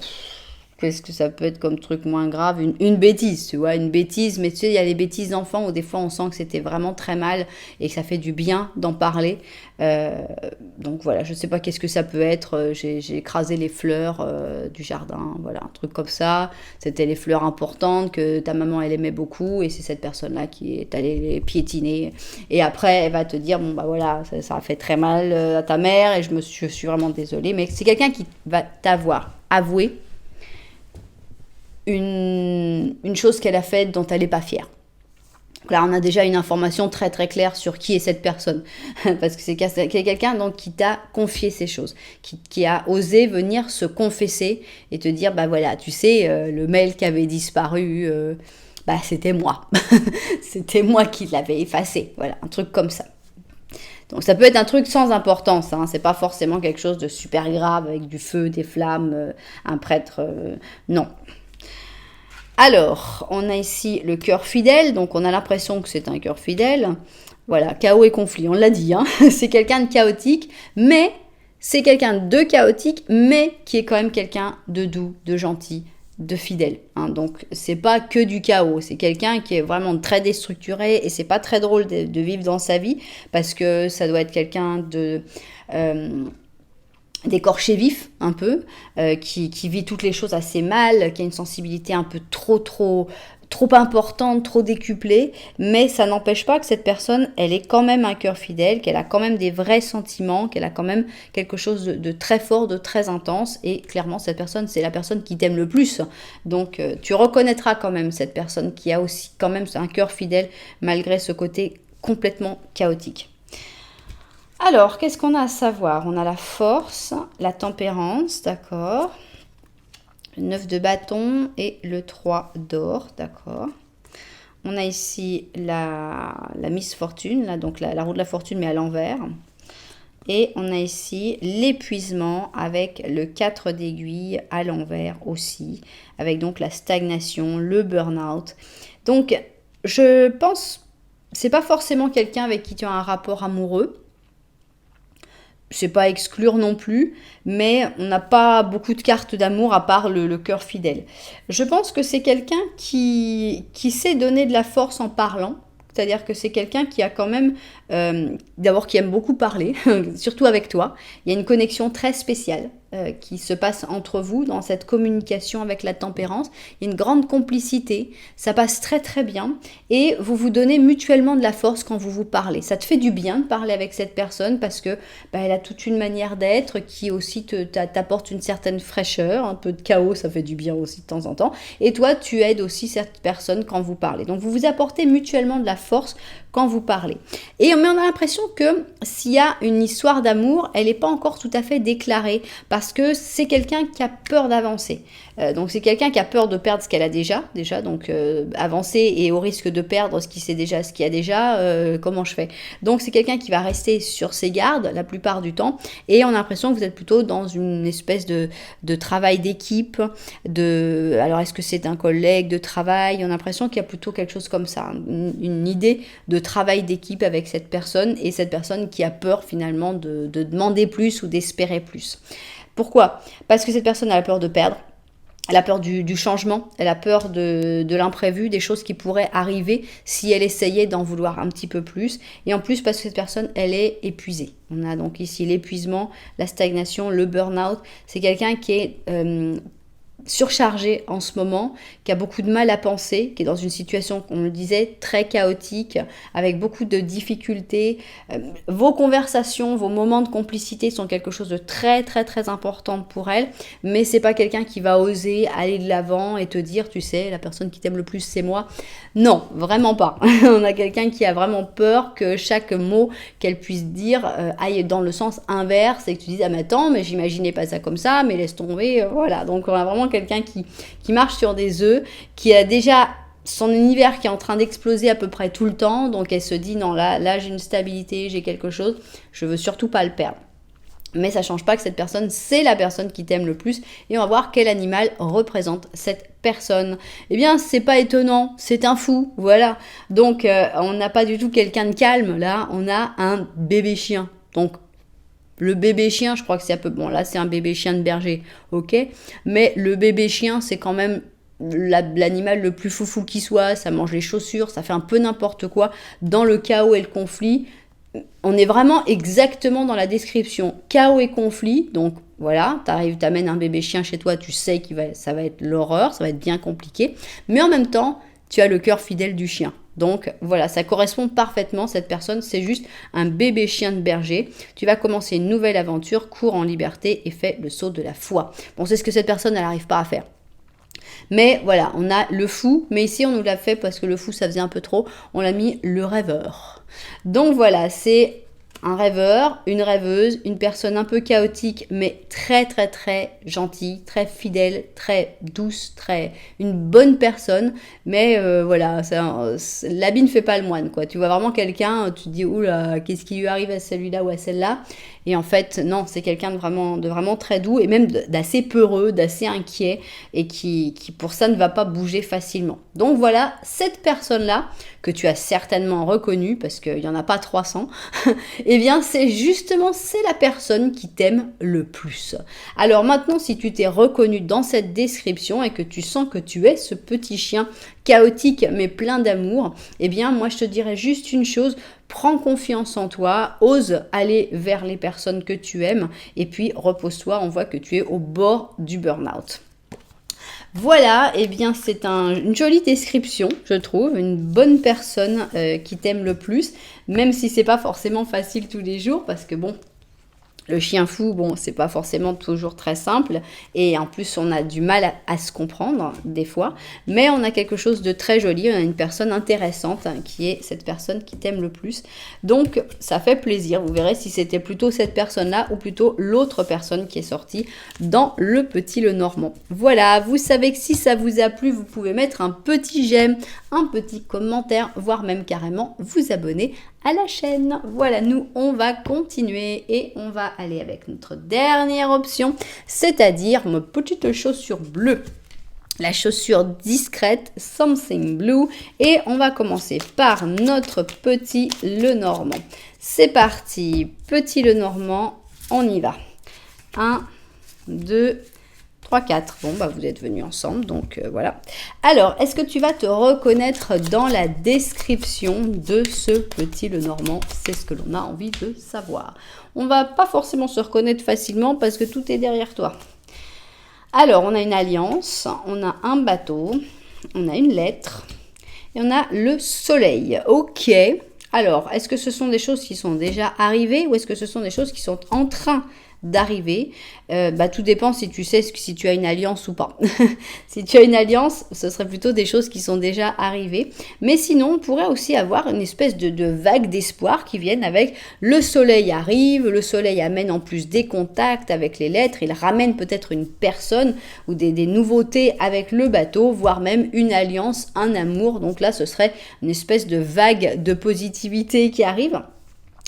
Qu'est-ce que ça peut être comme truc moins grave? Une bêtise, tu vois, une bêtise. Mais tu sais, il y a les bêtises d'enfants où des fois on sent que c'était vraiment très mal et que ça fait du bien d'en parler. Donc voilà, je ne sais pas qu'est-ce que ça peut être. J'ai écrasé les fleurs du jardin, voilà, un truc comme ça. C'était les fleurs importantes que ta maman, elle aimait beaucoup et c'est cette personne-là qui est allée les piétiner. Et après, elle va te dire, bon bah voilà, ça a fait très mal à ta mère et je suis vraiment désolée. Mais c'est quelqu'un qui va t'avoir avoué une chose qu'elle a faite dont elle n'est pas fière. Donc là, on a déjà une information très très claire sur qui est cette personne. Parce que c'est quelqu'un donc, qui t'a confié ces choses, qui a osé venir se confesser et te dire, bah voilà, tu sais, le mail qui avait disparu, c'était moi. C'était moi qui l'avais effacé. Voilà, un truc comme ça. Donc ça peut être un truc sans importance, hein. C'est pas forcément quelque chose de super grave avec du feu, des flammes, un prêtre, non. Alors, on a ici le cœur fidèle, donc on a l'impression que c'est un cœur fidèle. Voilà, chaos et conflit, on l'a dit, hein. C'est quelqu'un de chaotique, mais c'est quelqu'un de chaotique, mais qui est quand même quelqu'un de doux, de gentil, de fidèle. Hein. Donc, c'est pas que du chaos, c'est quelqu'un qui est vraiment très déstructuré et c'est pas très drôle de vivre dans sa vie parce que ça doit être quelqu'un d'écorché vif un peu, qui vit toutes les choses assez mal, qui a une sensibilité un peu trop importante, trop décuplée, mais ça n'empêche pas que cette personne, elle est quand même un cœur fidèle, qu'elle a quand même des vrais sentiments, qu'elle a quand même quelque chose de très fort, de très intense, et clairement cette personne, c'est la personne qui t'aime le plus, donc tu reconnaîtras quand même cette personne qui a aussi quand même un cœur fidèle, malgré ce côté complètement chaotique. Alors, qu'est-ce qu'on a à savoir? On a la force, la tempérance, d'accord. Le 9 de bâton et le 3 d'or, d'accord. On a ici la Miss Fortune, là, donc la roue de la fortune, mais à l'envers. Et on a ici l'épuisement avec le 4 d'aiguille à l'envers aussi, avec donc la stagnation, le burn-out. Donc, je pense, c'est pas forcément quelqu'un avec qui tu as un rapport amoureux. C'est pas exclure non plus, mais on n'a pas beaucoup de cartes d'amour à part le cœur fidèle. Je pense que c'est quelqu'un qui sait donner de la force en parlant, c'est-à-dire que c'est quelqu'un qui a quand même, d'abord qui aime beaucoup parler, surtout avec toi. Il y a une connexion très spéciale qui se passe entre vous dans cette communication avec la tempérance. Il y a une grande complicité, ça passe très très bien et vous vous donnez mutuellement de la force quand vous vous parlez. Ça te fait du bien de parler avec cette personne parce que elle a toute une manière d'être qui aussi t'apporte une certaine fraîcheur, un peu de chaos, ça fait du bien aussi de temps en temps. Et toi, tu aides aussi cette personne quand vous parlez. Donc vous vous apportez mutuellement de la force quand vous parlez. Et on a l'impression que s'il y a une histoire d'amour, elle n'est pas encore tout à fait déclarée parce que c'est quelqu'un qui a peur d'avancer. Donc c'est quelqu'un qui a peur de perdre ce qu'elle a déjà, donc avancer et au risque de perdre ce qu'il y a déjà, comment je fais? Donc c'est quelqu'un qui va rester sur ses gardes la plupart du temps, et on a l'impression que vous êtes plutôt dans une espèce de travail d'équipe, alors est-ce que c'est un collègue de travail? On a l'impression qu'il y a plutôt quelque chose comme ça, une idée de travail d'équipe avec cette personne, et cette personne qui a peur finalement de demander plus ou d'espérer plus. Pourquoi? Parce que cette personne a peur de perdre, elle a peur du changement, elle a peur de l'imprévu, des choses qui pourraient arriver si elle essayait d'en vouloir un petit peu plus. Et en plus parce que cette personne, elle est épuisée. On a donc ici l'épuisement, la stagnation, le burn-out. C'est quelqu'un qui est surchargé en ce moment, qui a beaucoup de mal à penser, qui est dans une situation, on le disait, très chaotique, avec beaucoup de difficultés. Vos conversations, vos moments de complicité sont quelque chose de très très très important pour elle, mais c'est pas quelqu'un qui va oser aller de l'avant et te dire, tu sais, la personne qui t'aime le plus, c'est moi. Non, vraiment pas. On a quelqu'un qui a vraiment peur que chaque mot qu'elle puisse dire aille dans le sens inverse et que tu dises, ah mais attends, mais j'imaginais pas ça comme ça, mais laisse tomber, voilà. Donc on a vraiment quelqu'un qui marche sur des œufs, qui a déjà son univers qui est en train d'exploser à peu près tout le temps, donc elle se dit non, là j'ai une stabilité, j'ai quelque chose, je veux surtout pas le perdre. Mais ça change pas que cette personne, c'est la personne qui t'aime le plus, et on va voir quel animal représente cette personne. Eh bien, c'est pas étonnant, c'est un fou, voilà. Donc, on n'a pas du tout quelqu'un de calme, là, on a un bébé chien. Donc, le bébé chien, je crois que c'est un peu... Bon, là, c'est un bébé chien de berger, ok. Mais le bébé chien, c'est quand même l'animal le plus foufou qui soit. Ça mange les chaussures, ça fait un peu n'importe quoi. Dans le chaos et le conflit, on est vraiment exactement dans la description. Chaos et conflit, donc voilà, t'amènes un bébé chien chez toi, tu sais ça va être l'horreur, ça va être bien compliqué. Mais en même temps, tu as le cœur fidèle du chien. Donc voilà, ça correspond parfaitement, cette personne, c'est juste un bébé chien de berger. Tu vas commencer une nouvelle aventure, cours en liberté et fais le saut de la foi. Bon, c'est ce que cette personne, elle n'arrive pas à faire. Mais voilà, on a le fou, mais ici on nous l'a fait parce que le fou ça faisait un peu trop, on l'a mis le rêveur. Donc voilà, c'est un rêveur, une rêveuse, une personne un peu chaotique, mais très très très gentille, très fidèle, très douce, une bonne personne. Mais voilà, l'habit ne fait pas le moine, quoi. Tu vois vraiment quelqu'un, tu te dis, oula, qu'est-ce qui lui arrive à celui-là ou à celle-là? Et en fait, non, c'est quelqu'un de vraiment très doux et même d'assez peureux, d'assez inquiet et qui pour ça ne va pas bouger facilement. Donc voilà, cette personne-là, que tu as certainement reconnue, parce qu'il n'y en a pas 300, eh bien c'est la personne qui t'aime le plus. Alors maintenant, si tu t'es reconnu dans cette description et que tu sens que tu es ce petit chien chaotique mais plein d'amour, eh bien moi je te dirais juste une chose, prends confiance en toi, ose aller vers les personnes que tu aimes et puis repose-toi, on voit que tu es au bord du burn-out. Voilà, eh bien c'est une jolie description, je trouve, une bonne personne qui t'aime le plus, même si c'est pas forcément facile tous les jours, parce que bon, le chien fou, bon, c'est pas forcément toujours très simple, et en plus on a du mal à se comprendre des fois, mais on a quelque chose de très joli, on a une personne intéressante qui est cette personne qui t'aime le plus, donc ça fait plaisir. Vous verrez si c'était plutôt cette personne-là ou plutôt l'autre personne qui est sortie dans le Petit Lenormand. Voilà, vous savez que si ça vous a plu, vous pouvez mettre un petit j'aime, un petit commentaire, voire même carrément vous abonner à la chaîne. Voilà, nous on va continuer et on va aller avec notre dernière option, c'est-à-dire ma petite chaussure bleue. La chaussure discrète, Something Blue, et on va commencer par notre Petit Lenormand. C'est parti, Petit Lenormand, on y va. 1, 2, 3, 4. Bon, bah vous êtes venus ensemble, donc voilà. Alors, est-ce que tu vas te reconnaître dans la description de ce Petit Lenormand? C'est ce que l'on a envie de savoir. On va pas forcément se reconnaître facilement parce que tout est derrière toi. Alors, on a une alliance, on a un bateau, on a une lettre et on a le soleil. Ok. Alors, est-ce que ce sont des choses qui sont déjà arrivées ou est-ce que ce sont des choses qui sont en train d'arriver. Tout dépend si tu sais si tu as une alliance ou pas. Si tu as une alliance, ce serait plutôt des choses qui sont déjà arrivées. Mais sinon, on pourrait aussi avoir une espèce de vague d'espoir qui viennent avec le soleil arrive, le soleil amène en plus des contacts avec les lettres, il ramène peut-être une personne ou des nouveautés avec le bateau, voire même une alliance, un amour. Donc là, ce serait une espèce de vague de positivité qui arrive.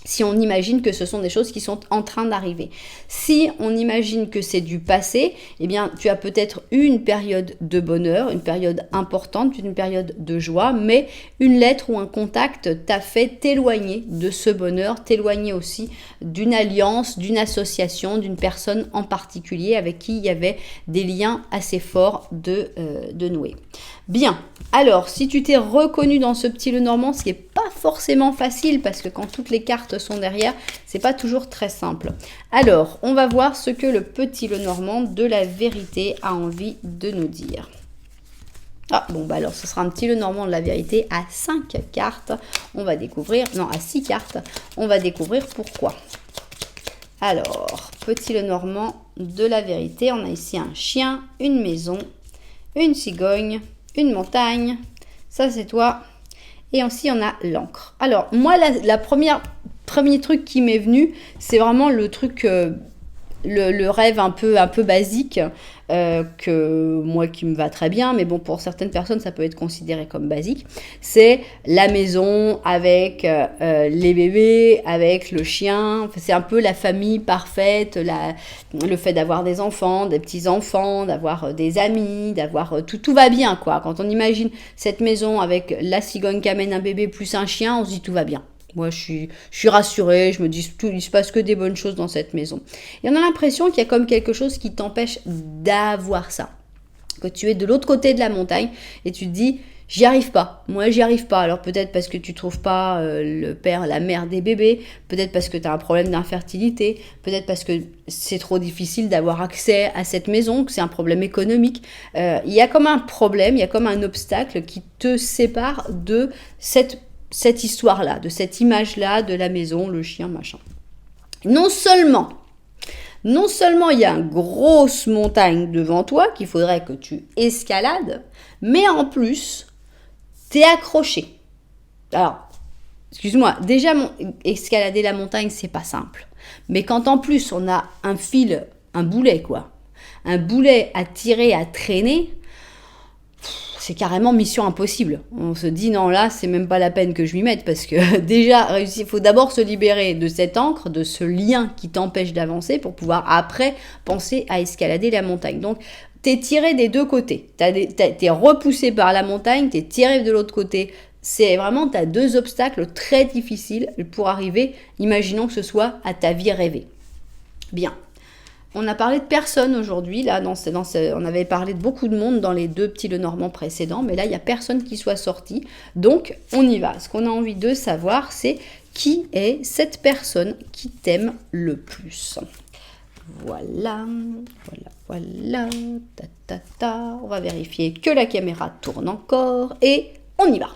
Si on imagine que ce sont des choses qui sont en train d'arriver. Si on imagine que c'est du passé, eh bien, tu as peut-être eu une période de bonheur, une période importante, une période de joie, mais une lettre ou un contact t'a fait t'éloigner de ce bonheur, t'éloigner aussi d'une alliance, d'une association, d'une personne en particulier avec qui il y avait des liens assez forts de nouer. Bien, alors si tu t'es reconnu dans ce petit Lenormand, ce qui n'est pas forcément facile parce que quand toutes les cartes sont derrière, c'est pas toujours très simple. Alors, on va voir ce que le petit Lenormand de la vérité a envie de nous dire. Alors ce sera un petit Lenormand de la vérité à 5 cartes. On va découvrir, non à 6 cartes, on va découvrir pourquoi. Alors, petit Lenormand de la vérité, on a ici un chien, une maison, une cigogne, une montagne, ça c'est toi, et aussi on a l'encre. Alors moi la premier truc qui m'est venu, c'est vraiment le truc, le rêve un peu basique, que moi qui me va très bien, mais bon pour certaines personnes ça peut être considéré comme basique, c'est la maison avec les bébés, avec le chien, c'est un peu la famille parfaite, le fait d'avoir des enfants, des petits-enfants, d'avoir des amis, d'avoir tout va bien quoi. Quand on imagine cette maison avec la cigogne qui amène un bébé plus un chien, on se dit tout va bien. Moi, je suis rassurée, je me dis il se passe que des bonnes choses dans cette maison. Et on a l'impression qu'il y a comme quelque chose qui t'empêche d'avoir ça. Que tu es de l'autre côté de la montagne et tu te dis, j'y arrive pas. Moi, j'y arrive pas. Alors peut-être parce que tu trouves pas le père, la mère des bébés, peut-être parce que tu as un problème d'infertilité, peut-être parce que c'est trop difficile d'avoir accès à cette maison, que c'est un problème économique. Il y a comme un problème, il y a comme un obstacle qui te sépare de cette histoire-là, de cette image-là, de la maison, le chien, machin. Non seulement il y a une grosse montagne devant toi qu'il faudrait que tu escalades, mais en plus, t'es accroché. Alors, excuse-moi, déjà, escalader la montagne, c'est pas simple. Mais quand en plus, on a un fil, un boulet, quoi. Un boulet à tirer, à traîner, c'est carrément mission impossible. On se dit non là c'est même pas la peine que je m'y mette parce que déjà il faut d'abord se libérer de cette encre, de ce lien qui t'empêche d'avancer pour pouvoir après penser à escalader la montagne. Donc t'es tiré des deux côtés, t'es repoussé par la montagne, t'es tiré de l'autre côté. C'est vraiment t'as deux obstacles très difficiles pour arriver, imaginons que ce soit à ta vie rêvée. Bien. On a parlé de personnes aujourd'hui, là, on avait parlé de beaucoup de monde dans les deux petits Lenormand précédents, mais là, il n'y a personne qui soit sorti. Donc, on y va. Ce qu'on a envie de savoir, c'est qui est cette personne qui t'aime le plus. Voilà. On va vérifier que la caméra tourne encore et on y va.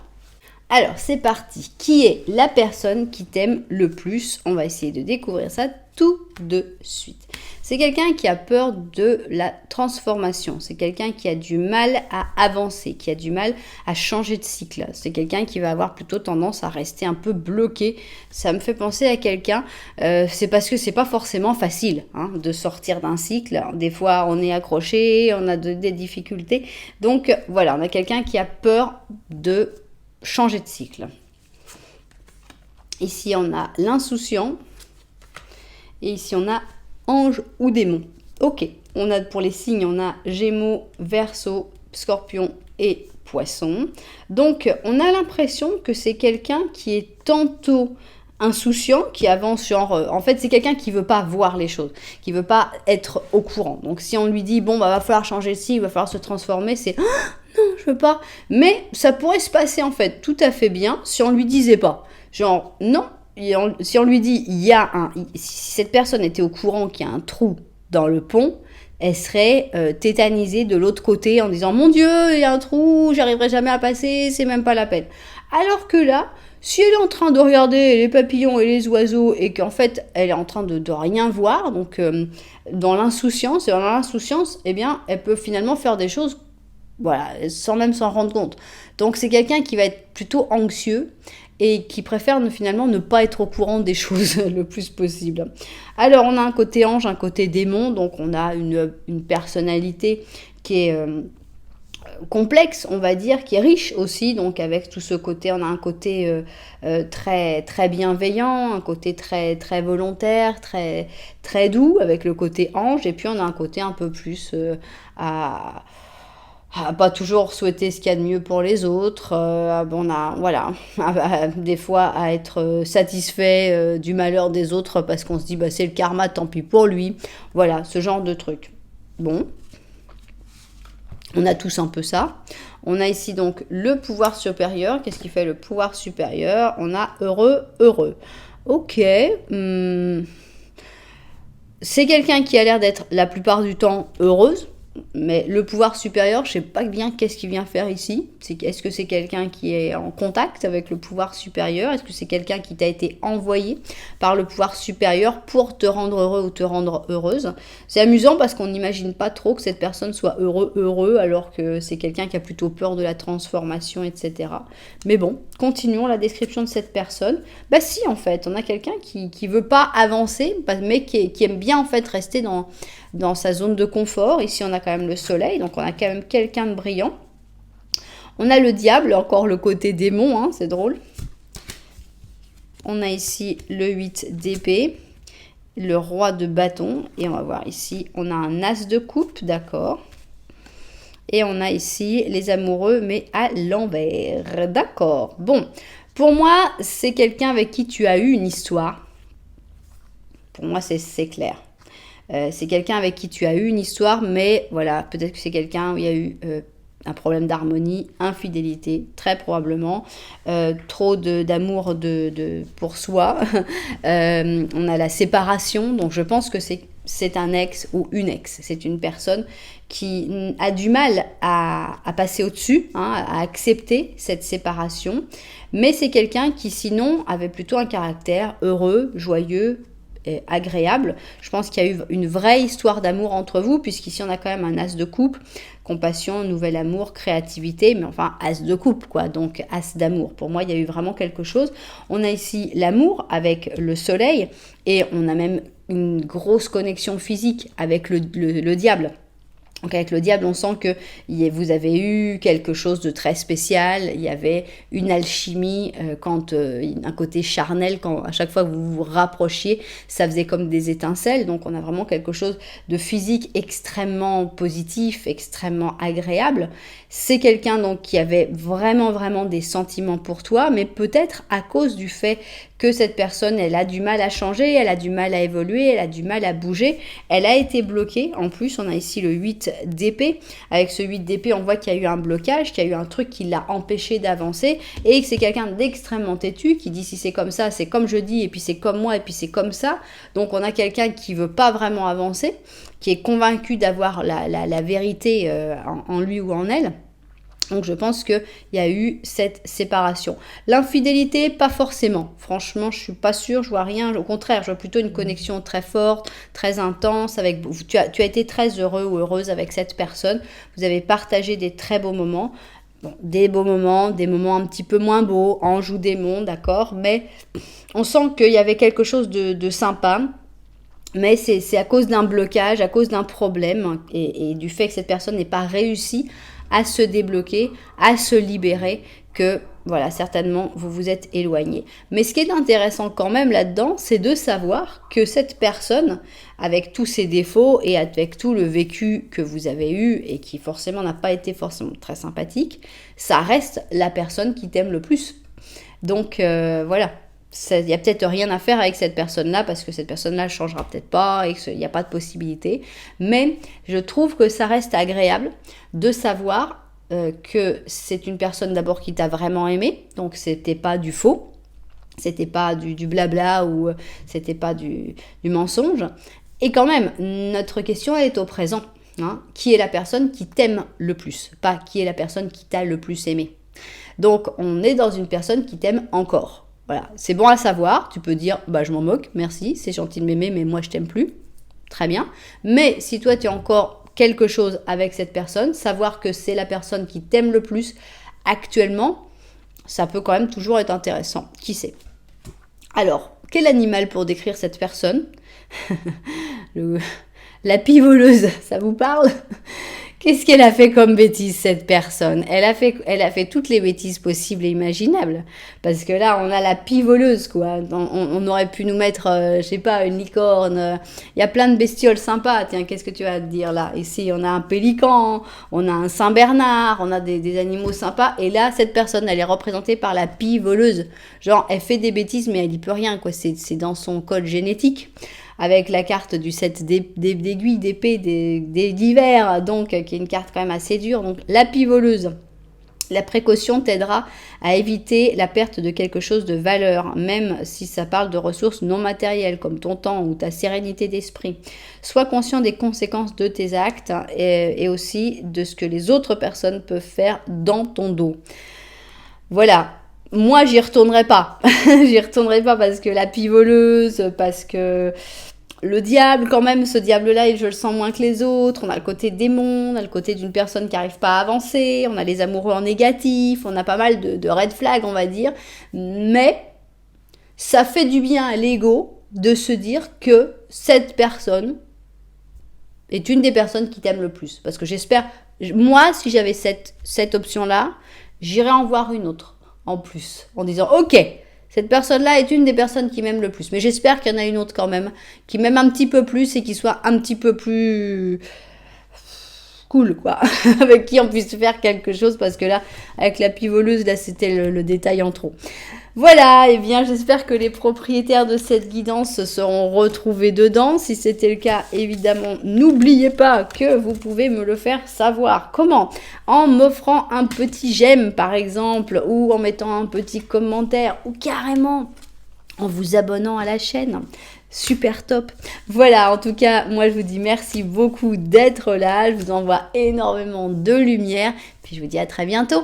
Alors, c'est parti. Qui est la personne qui t'aime le plus? On va essayer de découvrir ça tout de suite. C'est quelqu'un qui a peur de la transformation. C'est quelqu'un qui a du mal à avancer, qui a du mal à changer de cycle. C'est quelqu'un qui va avoir plutôt tendance à rester un peu bloqué. Ça me fait penser à quelqu'un, c'est parce que c'est pas forcément facile de sortir d'un cycle. Des fois, on est accroché, on a des difficultés. Donc, voilà, on a quelqu'un qui a peur de changer de cycle. Ici, on a l'insouciant. Et ici, on a ange ou démon. Ok, on a pour les signes, on a Gémeaux, Verseau, Scorpion et Poisson. Donc, on a l'impression que c'est quelqu'un qui est tantôt insouciant, qui avance genre... en fait, c'est quelqu'un qui veut pas voir les choses, qui veut pas être au courant. Donc, si on lui dit, bon, va falloir changer de cycle, il va falloir se transformer, c'est... non, je veux pas. Mais ça pourrait se passer, en fait, tout à fait bien si on lui disait pas. Genre, non. Si on lui dit, si cette personne était au courant qu'il y a un trou dans le pont, elle serait tétanisée de l'autre côté en disant « Mon Dieu, il y a un trou, j'arriverai jamais à passer, c'est même pas la peine. » Alors que là, Si elle est en train de regarder les papillons et les oiseaux et qu'en fait elle est en train de rien voir, donc dans l'insouciance, et dans l'insouciance, eh bien, elle peut finalement faire des choses, voilà, sans même s'en rendre compte. Donc c'est quelqu'un qui va être plutôt anxieux et qui préfère finalement ne pas être au courant des choses le plus possible. Alors on a un côté ange, un côté démon, donc on a une personnalité qui est complexe, on va dire, qui est riche aussi, donc avec tout ce côté, on a un côté très, très bienveillant, un côté très, très volontaire, très, très doux, avec le côté ange, et puis on a un côté un peu plus à pas toujours souhaiter ce qu'il y a de mieux pour les autres, on a, voilà, des fois à être satisfait du malheur des autres parce qu'on se dit, bah, c'est le karma, tant pis pour lui, voilà, ce genre de truc. Bon. On a tous un peu ça. On a ici donc le pouvoir supérieur. Qu'est-ce qui fait le pouvoir supérieur? On a heureux, heureux. Ok. C'est quelqu'un qui a l'air d'être la plupart du temps heureuse. Mais le pouvoir supérieur, je ne sais pas bien qu'est-ce qu'il vient faire ici. Est-ce que c'est quelqu'un qui est en contact avec le pouvoir supérieur? Est-ce que c'est quelqu'un qui t'a été envoyé par le pouvoir supérieur pour te rendre heureux ou te rendre heureuse? C'est amusant parce qu'on n'imagine pas trop que cette personne soit heureux, alors que c'est quelqu'un qui a plutôt peur de la transformation, etc. Mais bon, continuons la description de cette personne. Bah si, en fait, on a quelqu'un qui veut pas avancer, mais qui aime bien en fait rester dans sa zone de confort. Ici, on a quand même le soleil, donc on a quand même quelqu'un de brillant. On a le diable, encore le côté démon, hein, c'est drôle. On a ici le 8 d'épée, le roi de bâton, et on va voir ici, on a un as de coupe, d'accord. Et on a ici les amoureux, mais à l'envers, d'accord. Bon, pour moi, c'est quelqu'un avec qui tu as eu une histoire. Pour moi, c'est clair. C'est quelqu'un avec qui tu as eu une histoire, mais voilà, peut-être que c'est quelqu'un où il y a eu un problème d'harmonie, infidélité, très probablement, trop d'amour pour soi. On a la séparation, donc je pense que c'est un ex ou une ex. C'est une personne qui a du mal à passer au-dessus, hein, à accepter cette séparation, mais c'est quelqu'un qui sinon avait plutôt un caractère heureux, joyeux, agréable. Je pense qu'il y a eu une vraie histoire d'amour entre vous, puisqu'ici on a quand même un as de coupe, compassion, nouvel amour, créativité, mais enfin as de coupe quoi, donc as d'amour. Pour moi il y a eu vraiment quelque chose. On a ici l'amour avec le soleil, et on a même une grosse connexion physique avec le diable. Donc avec le diable, on sent que vous avez eu quelque chose de très spécial, il y avait une alchimie, un côté charnel, quand à chaque fois que vous vous rapprochiez, ça faisait comme des étincelles, donc on a vraiment quelque chose de physique extrêmement positif, extrêmement agréable. C'est quelqu'un donc qui avait vraiment, vraiment des sentiments pour toi, mais peut-être à cause du fait que cette personne, elle a du mal à changer, elle a du mal à évoluer, elle a du mal à bouger, elle a été bloquée. En plus, on a ici le 8 d'épée. Avec ce 8 d'épée, on voit qu'il y a eu un blocage, qu'il y a eu un truc qui l'a empêché d'avancer, et que c'est quelqu'un d'extrêmement têtu, qui dit si c'est comme ça, c'est comme je dis, et puis c'est comme moi, et puis c'est comme ça. Donc on a quelqu'un qui veut pas vraiment avancer, qui est convaincu d'avoir la vérité en lui ou en elle. Donc je pense qu'il y a eu cette séparation. L'infidélité, pas forcément. Franchement, je suis pas sûre, je vois rien. Au contraire, je vois plutôt une connexion très forte, très intense. Tu as été très heureux ou heureuse avec cette personne. Vous avez partagé des très beaux moments. Bon, des beaux moments, des moments un petit peu moins beaux, ange ou démon, d'accord. Mais on sent qu'il y avait quelque chose de sympa. Mais c'est à cause d'un blocage, à cause d'un problème et du fait que cette personne n'ait pas réussi à se débloquer, à se libérer, que voilà, certainement vous vous êtes éloigné. Mais ce qui est intéressant quand même là-dedans, c'est de savoir que cette personne, avec tous ses défauts et avec tout le vécu que vous avez eu et qui forcément n'a pas été forcément très sympathique, ça reste la personne qui t'aime le plus. Donc voilà. Il n'y a peut-être rien à faire avec cette personne-là parce que cette personne-là ne changera peut-être pas et qu'il n'y a pas de possibilité. Mais je trouve que ça reste agréable de savoir que c'est une personne d'abord qui t'a vraiment aimé. Donc c'était pas du faux, c'était pas du blabla ou c'était pas du mensonge. Et quand même, notre question est au présent. Hein. Qui est la personne qui t'aime le plus? Pas qui est la personne qui t'a le plus aimé. Donc, on est dans une personne qui t'aime encore. Voilà, c'est bon à savoir. Tu peux dire, bah je m'en moque, merci, c'est gentil de m'aimer, mais moi je t'aime plus. Très bien. Mais si toi tu es encore quelque chose avec cette personne, savoir que c'est la personne qui t'aime le plus actuellement, ça peut quand même toujours être intéressant. Qui sait? Alors, quel animal pour décrire cette personne? La pie voleuse, ça vous parle? Qu'est-ce qu'elle a fait comme bêtise, cette personne? Elle a fait toutes les bêtises possibles et imaginables. Parce que là, on a la pie voleuse, quoi. On aurait pu nous mettre, je sais pas, une licorne. Il y a plein de bestioles sympas. Tiens, qu'est-ce que tu vas te dire là? Ici, on a un pélican, on a un Saint-Bernard, on a des animaux sympas. Et là, cette personne, elle est représentée par la pie voleuse. Genre, elle fait des bêtises, mais elle y peut rien, quoi. C'est dans son code génétique. Avec la carte du 7 d'aiguilles, d'épée, d'hiver, donc qui est une carte quand même assez dure. Donc la pie voleuse, la précaution t'aidera à éviter la perte de quelque chose de valeur, même si ça parle de ressources non matérielles comme ton temps ou ta sérénité d'esprit. Sois conscient des conséquences de tes actes et aussi de ce que les autres personnes peuvent faire dans ton dos. Voilà. Moi, j'y retournerai pas. J'y retournerai pas parce que la pie voleuse, parce que le diable, quand même, ce diable-là, je le sens moins que les autres. On a le côté démon, on a le côté d'une personne qui n'arrive pas à avancer, on a les amoureux en négatif, on a pas mal de red flags, on va dire. Mais ça fait du bien à l'ego de se dire que cette personne est une des personnes qui t'aime le plus. Parce que j'espère, moi, si j'avais cette option-là, j'irais en voir une autre en plus, en disant « Ok, cette personne-là est une des personnes qui m'aime le plus. » Mais j'espère qu'il y en a une autre quand même, qui m'aime un petit peu plus et qui soit un petit peu plus cool, quoi. Avec qui on puisse faire quelque chose, parce que là, avec la pie voleuse, là, c'était le détail en trop. Voilà, et bien j'espère que les propriétaires de cette guidance se seront retrouvés dedans. Si c'était le cas, évidemment, n'oubliez pas que vous pouvez me le faire savoir. Comment? En m'offrant un petit j'aime, par exemple, ou en mettant un petit commentaire, ou carrément en vous abonnant à la chaîne. Super top. Voilà, en tout cas, moi je vous dis merci beaucoup d'être là. Je vous envoie énormément de lumière. Puis je vous dis à très bientôt.